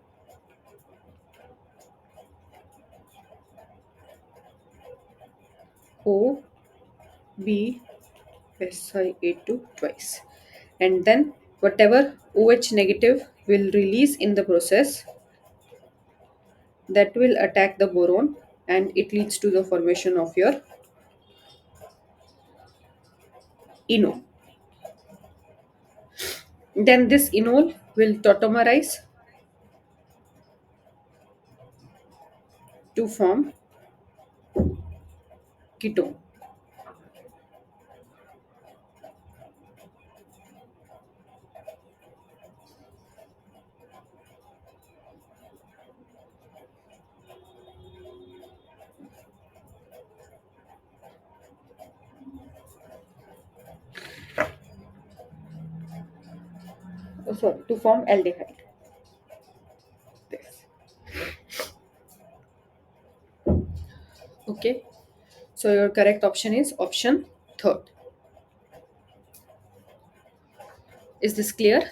O B Si A2 twice. And then whatever OH negative will release in the process, that will attack the boron, and it leads to the formation of your enol. Then this enol will tautomerize to form ketone. Sorry, to form aldehyde. This. Okay. So your correct option is option third. Is this clear?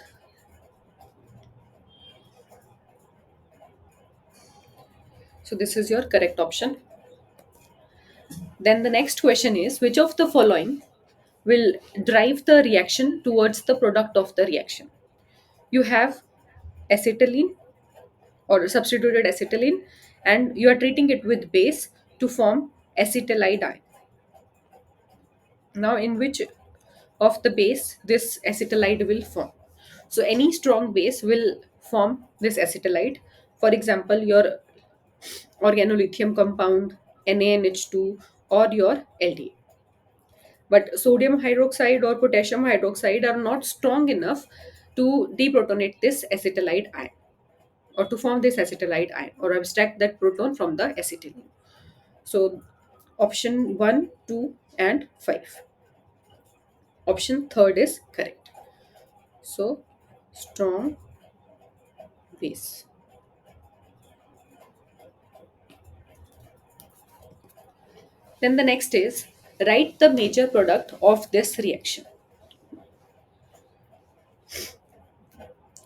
So this is your correct option. Then the next question is, which of the following will drive the reaction towards the product of the reaction? You have acetylene or substituted acetylene, and you are treating it with base to form acetylide ion. Now, in which of the base this acetylide will form? So, any strong base will form this acetylide. For example, your organolithium compound, NaNH2, or your LDA. But sodium hydroxide or potassium hydroxide are not strong enough to deprotonate this acetylide ion, or to form this acetylide ion or abstract that proton from the acetylene. So option 1, 2, and 5. Option third is correct. So strong base. Then the next is, write the major product of this reaction.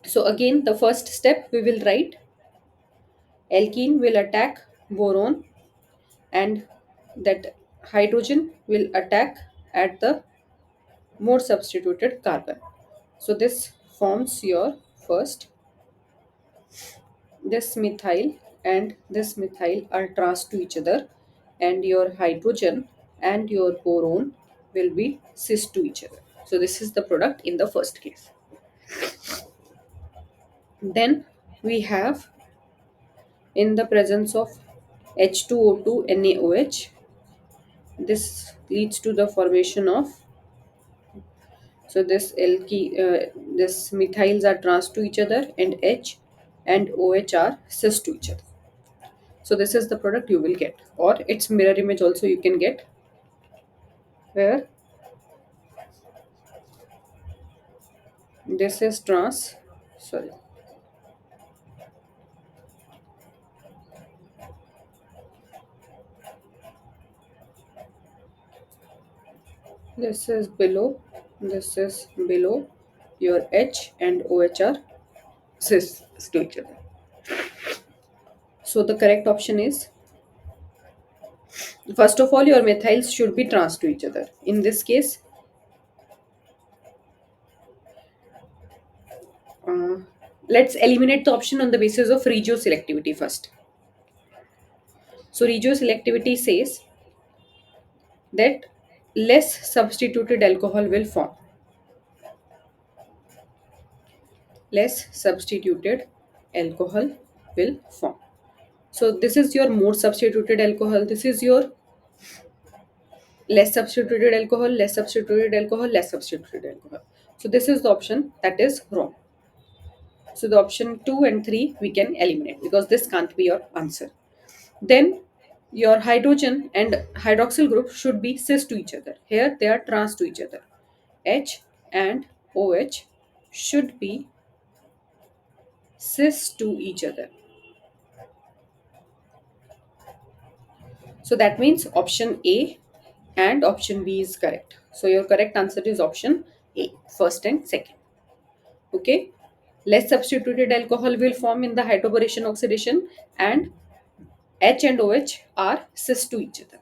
So again, the first step we will write alkene will attack boron, and that hydrogen will attack at the more substituted carbon. So this forms your first, this methyl and this methyl are trans to each other, and your hydrogen and your boron will be cis to each other. So this is the product in the first case. Then we have, in the presence of H2O2 NaOH, this leads to the formation of, so this methyls are trans to each other, and H and OH are cis to each other. So this is the product you will get, or its mirror image also you can get, where this is trans, sorry, this is below, this is below, your H and OH are cis to each other. So the correct option is, first of all, your methyls should be trans to each other. In this case, uh, let's eliminate the option on the basis of regioselectivity first. So regioselectivity says that less substituted alcohol will form. Less substituted alcohol will form. So this is your more substituted alcohol. This is your less substituted alcohol, less substituted alcohol, less substituted alcohol. So this is the option that is wrong. So the option 2 and 3 we can eliminate, because this can't be your answer. Then your hydrogen and hydroxyl group should be cis to each other. Here they are trans to each other. H and OH should be cis to each other. So that means option A and option B is correct. So your correct answer is option A, first and second. Okay. Less substituted alcohol will form in the hydroboration oxidation, and H and OH are cis to each other.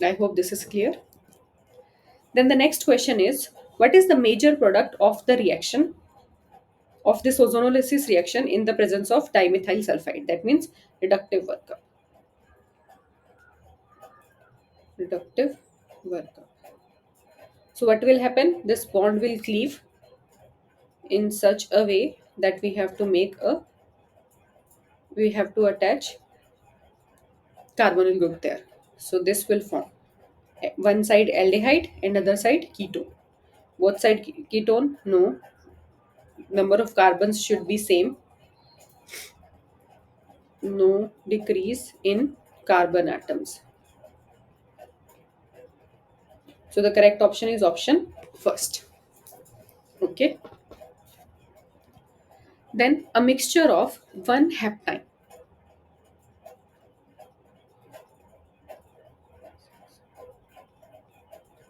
I hope this is clear. Then the next question is, what is the major product of the reaction of this ozonolysis reaction in the presence of dimethyl sulfide? That means reductive workup. Reductive workup. So what will happen? This bond will cleave in such a way that we have to attach carbonyl group there. So this will form one side aldehyde and other side ketone. Both side ketone, no. Number of carbons should be same. No decrease in carbon atoms. So the correct option is option first. Okay. Then a mixture of one heptine,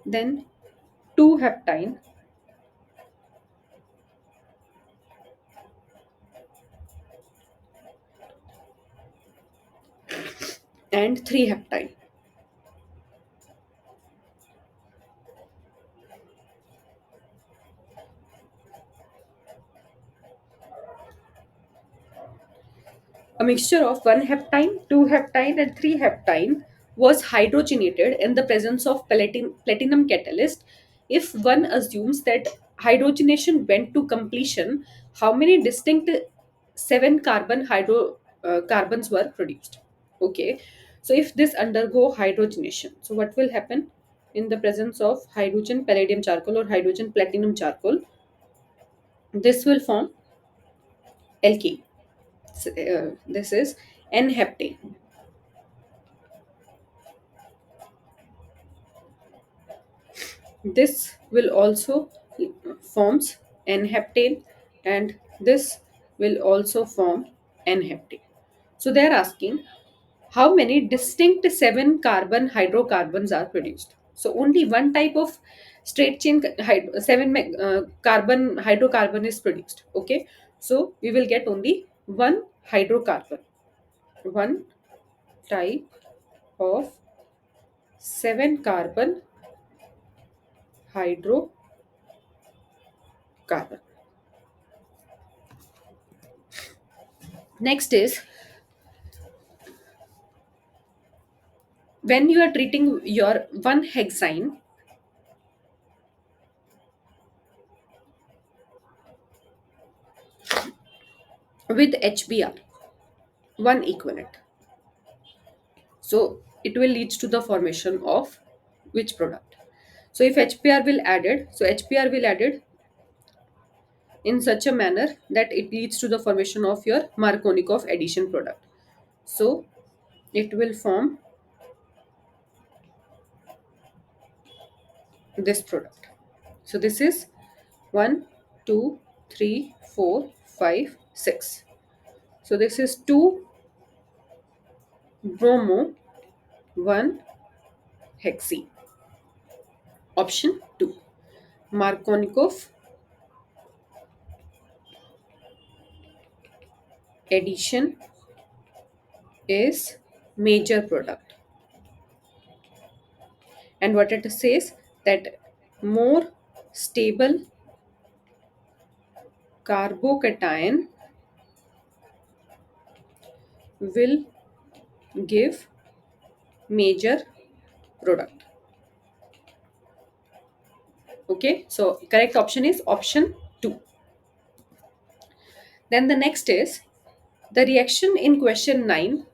then two heptine, and three heptine. A mixture of one heptine, two heptine, and three heptine was hydrogenated in the presence of platinum catalyst. If one assumes that hydrogenation went to completion, how many distinct seven carbons were produced? Okay, so if this undergo hydrogenation, so what will happen in the presence of hydrogen palladium charcoal or hydrogen platinum charcoal? This will form alkene. This is N-heptane. This will also forms N-heptane, and this will also form N-heptane. So they are asking how many distinct seven carbon hydrocarbons are produced. So only one type of straight chain carbon hydrocarbon is produced. Okay, so we will get only one hydrocarbon, one type of seven carbon hydrocarbon. Next is, when you are treating your one hexane with HBr, one equivalent, so it will lead to the formation of which product? So if HBr will added, so HBr will added in such a manner that it leads to the formation of your Markovnikov addition product. So it will form this product. So this is 1, 2, 3, 4, 5, 6. So this is 2 bromo, 1 hexene. Option 2. Markovnikov addition is major product. And what it says, that more stable carbocation will give major product. Okay, so correct option is option 2. Then the next is, the reaction in question 9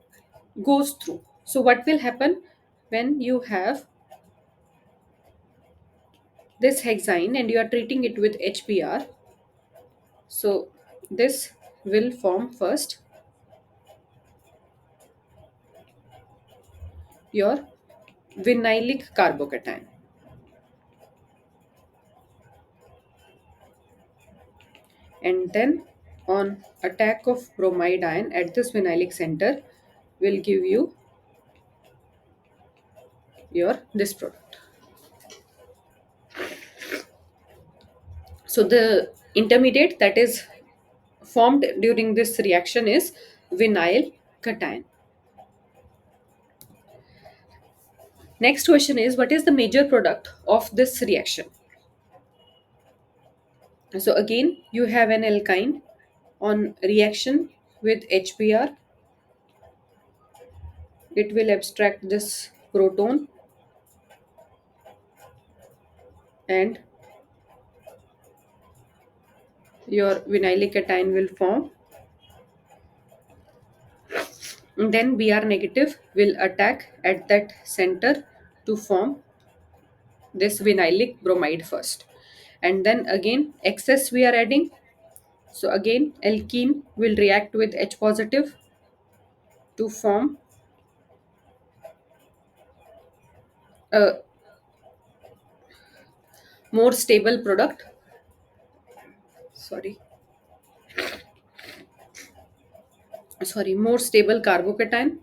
goes through. So what will happen when you have this hexane and you are treating it with HBr? So this will form first your vinylic carbocation, and then on attack of bromide ion at this vinylic center will give you your this product. So the intermediate that is formed during this reaction is vinyl cation. Next question is, what is the major product of this reaction? So again, you have an alkyne on reaction with HBr. It will abstract this proton and your vinylic cation will form. And then Br negative will attack at that center to form this vinylic bromide first. And then again excess we are adding. So again alkene will react with H positive to form a more stable product. Sorry, more stable carbocation,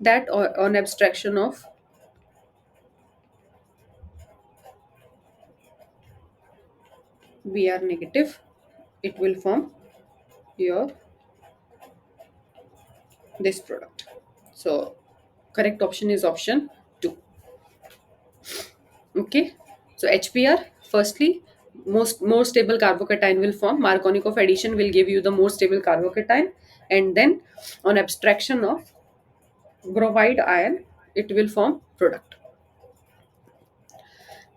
that on abstraction of Br negative, it will form your this product. So correct option is option 2. Okay, so HBr, firstly, more stable carbocation will form. Markovnikov addition will give you the more stable carbocation, and then on abstraction of bromide ion, it will form product.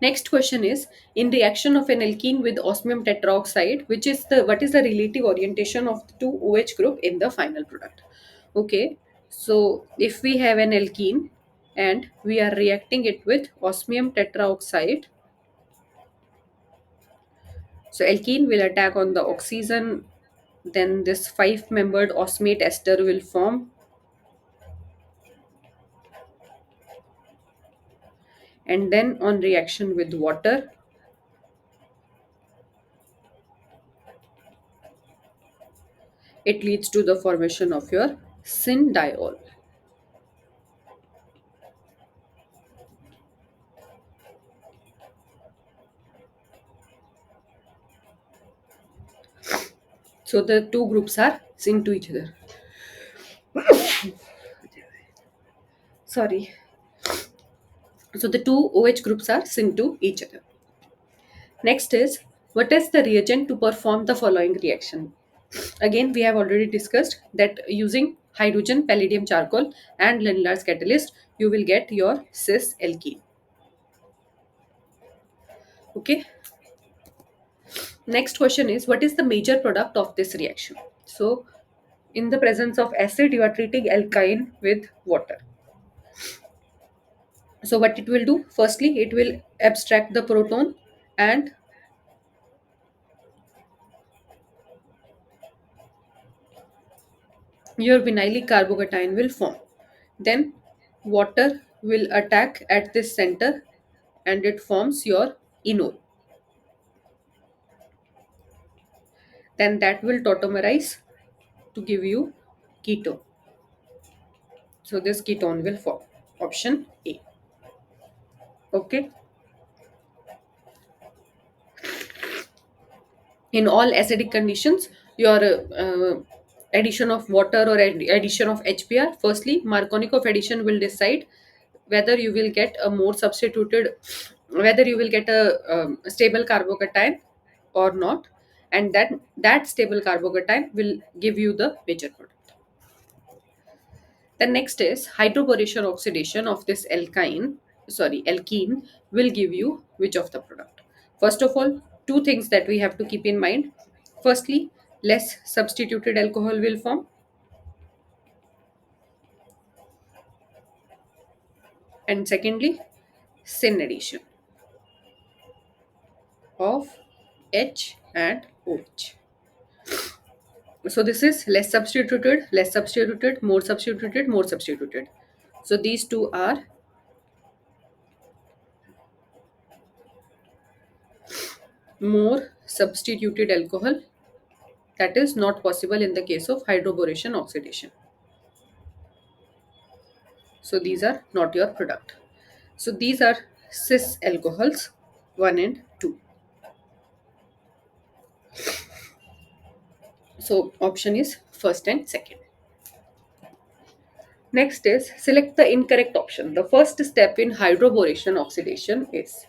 Next question is, in reaction of an alkene with osmium tetroxide, what is the relative orientation of the two OH group in the final product? Okay, so if we have an alkene and we are reacting it with osmium tetroxide, so alkene will attack on the oxygen, then this five-membered osmate ester will form, and then on reaction with water, it leads to the formation of your syndiol. So the two groups are synced to each other. Sorry. So the two OH groups are synced to each other. Next is, what is the reagent to perform the following reaction? Again, we have already discussed that using hydrogen, palladium charcoal, and Lindlar's catalyst, you will get your cis alkene. Okay. Next question is, what is the major product of this reaction? So, in the presence of acid, you are treating alkyne with water. So, what it will do? Firstly, it will abstract the proton and your vinylic carbocation will form. Then water will attack at this center and it forms your enol. Then that will tautomerize to give you ketone. So this ketone will form. Option A. Okay. In all acidic conditions, your addition of water or addition of HBr, firstly, Markovnikov addition will decide whether you will get a more substituted, whether you will get a stable carbocation or not, and that stable carbocation will give you the major product. The next is hydroboration oxidation of this alkene will give you which of the product. First of all, two things that we have to keep in mind. Firstly, less substituted alcohol will form, and secondly, syn addition of H and OH. So this is less substituted, more substituted, more substituted. So these two are more substituted alcohol. That is not possible in the case of hydroboration oxidation. So these are not your product. So these are cis alcohols 1 and 2. So option is first and second. Next is select the incorrect option. The first step in hydroboration oxidation is.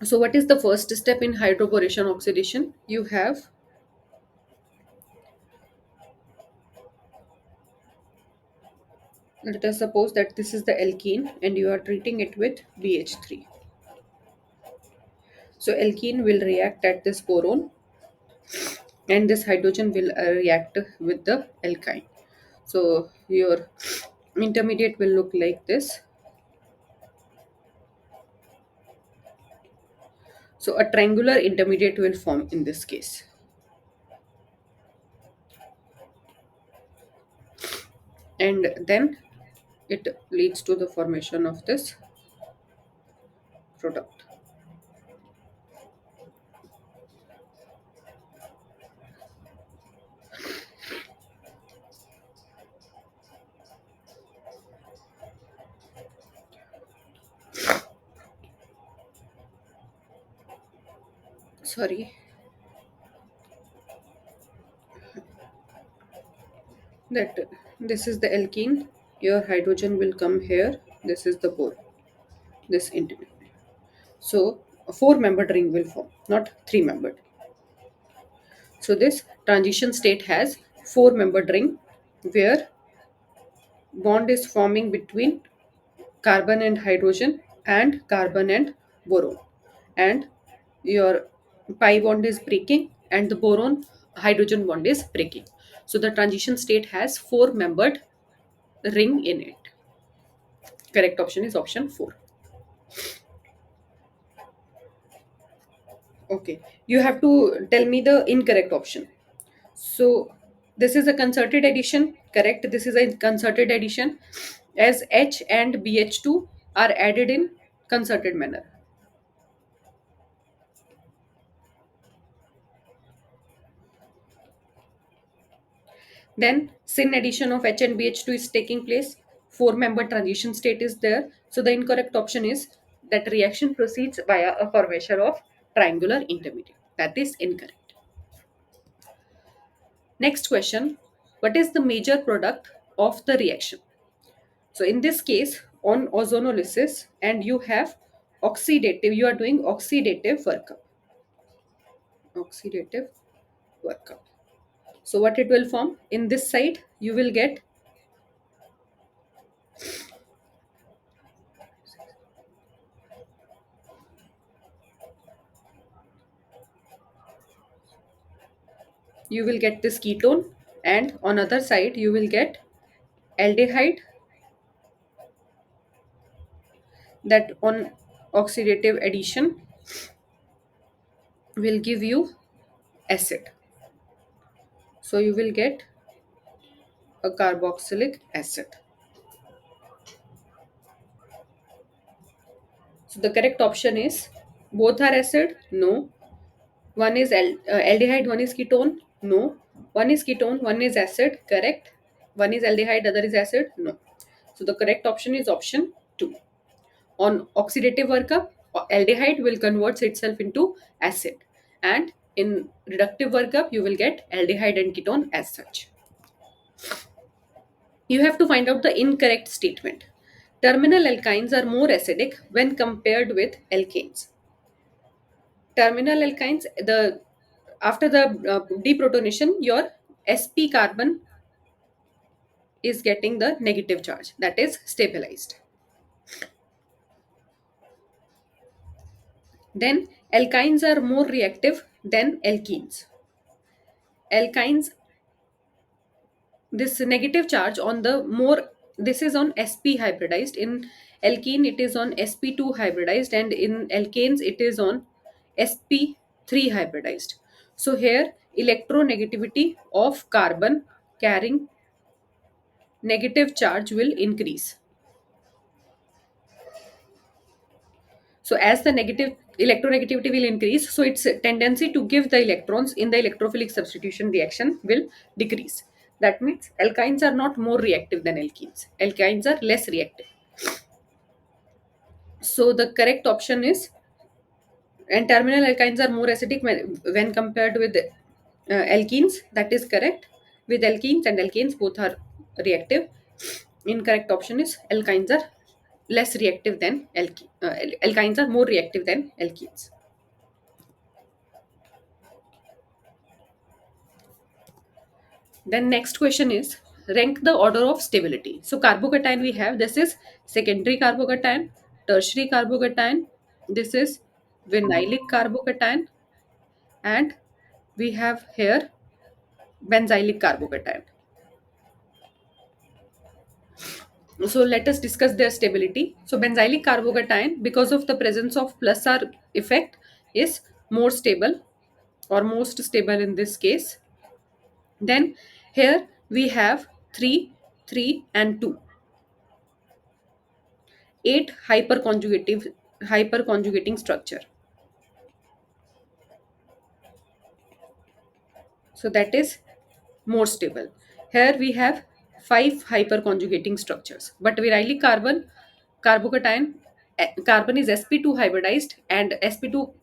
So, what is the first step in hydroboration oxidation? You have, let us suppose that this is the alkene and you are treating it with BH3. So, alkene will react at this boron and this hydrogen will react with the alkyne. So, your intermediate will look like this. So, a triangular intermediate will form in this case. And then it leads to the formation of this product. Sorry, that this is the alkene, your hydrogen will come here, this is the boron, this intermediate. So a four membered ring will form, not three membered. So this transition state has four membered ring where bond is forming between carbon and hydrogen and carbon and boron, and your pi bond is breaking and the boron hydrogen bond is breaking. So the transition state has four membered ring in it. Correct option is option 4. Okay, you have to tell me the incorrect option. So this is a concerted addition, correct? This is a concerted addition as H and BH2 are added in concerted manner. Then syn addition of H and BH2 is taking place. Four member transition state is there. So the incorrect option is that reaction proceeds via a formation of triangular intermediate. That is incorrect. Next question. What is the major product of the reaction? So in this case, on ozonolysis, and you have oxidative, you are doing oxidative workup. Oxidative workup. So what it will form? In this side, you will get this ketone, and on other side you will get aldehyde, that on oxidative addition will give you acid. So you will get a carboxylic acid. So the correct option is both are acid? No. One is aldehyde, one is ketone? No. One is ketone, one is acid? Correct. One is aldehyde, other is acid? No. So the correct option is option 2. On oxidative workup, aldehyde will convert itself into acid, and in reductive workup, you will get aldehyde and ketone as such. You have to find out the incorrect statement. Terminal alkynes are more acidic when compared with alkanes. Terminal alkynes, the after the deprotonation, your sp carbon is getting the negative charge, that is stabilized. Then alkynes are more reactive than alkenes. Alkynes, this negative charge on the more, this is on sp hybridized, in alkene it is on sp2 hybridized, and in alkanes it is on sp3 hybridized. So here electronegativity of carbon carrying negative charge will increase. So as the negative electronegativity will increase, so its tendency to give the electrons in the electrophilic substitution reaction will decrease. That means alkynes are not more reactive than alkenes. Alkynes are less reactive. So the correct option is, and terminal alkynes are more acidic when compared with alkenes. That is correct. with alkenes and alkanes both are reactive. Incorrect option is alkynes are less reactive than alkynes are more reactive than alkenes. Then next question is rank the order of stability. So carbocation we have, this is secondary carbocation, tertiary carbocation, this is vinylic carbocation, and we have here benzylic carbocation. So let us discuss their stability. So benzylic carbocation, because of the presence of plus R effect, is more stable or most stable in this case. Then here we have 3, 3 and 2. 8 hyperconjugating structure. So that is more stable. Here we have 5 hyperconjugating structures. But vinylic carbocation, carbon is sp2 hybridized, and sp2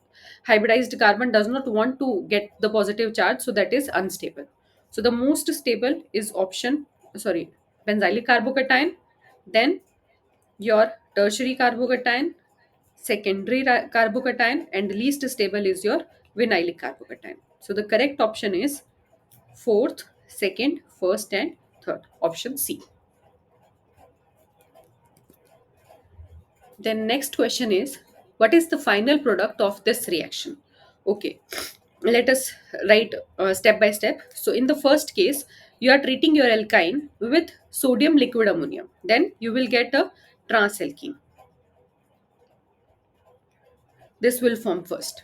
hybridized carbon does not want to get the positive charge, so that is unstable. So the most stable is option, sorry, benzylic carbocation, then your tertiary carbocation, secondary carbocation, and least stable is your vinylic carbocation. So the correct option is fourth, second, first, and third. Option C. Then next question is, what is the final product of this reaction? Okay, let us write step by step. So in the first case, you are treating your alkyne with sodium liquid ammonium. Then you will get a transalkene. This will form first.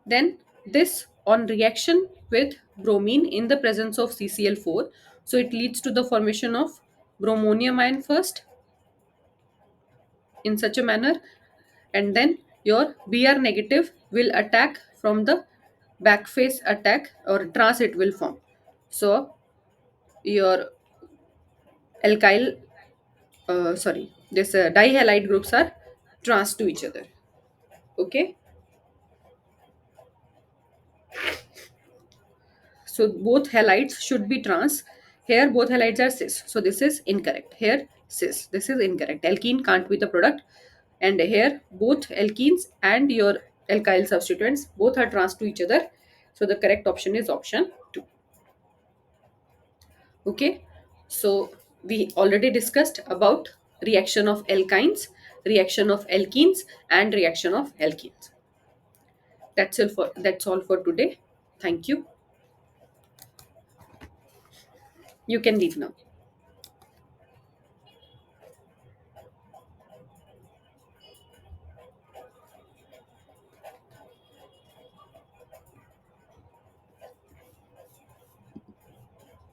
Then this on reaction with bromine in the presence of CCl4. So it leads to the formation of bromonium ion first in such a manner, and then your Br negative will attack from the back face attack, or trans it will form. So your alkyl, sorry, this dihalide groups are trans to each other. Okay, so both halides should be trans. Here both halides are cis, so this is incorrect. Here cis, this is incorrect. Alkene can't be the product, and here both alkenes and your alkyl substituents both are trans to each other. So the correct option is option 2. Okay, so we already discussed about reaction of alkynes, reaction of alkenes, and reaction of alkenes. That's all for today. Thank you. You can leave now.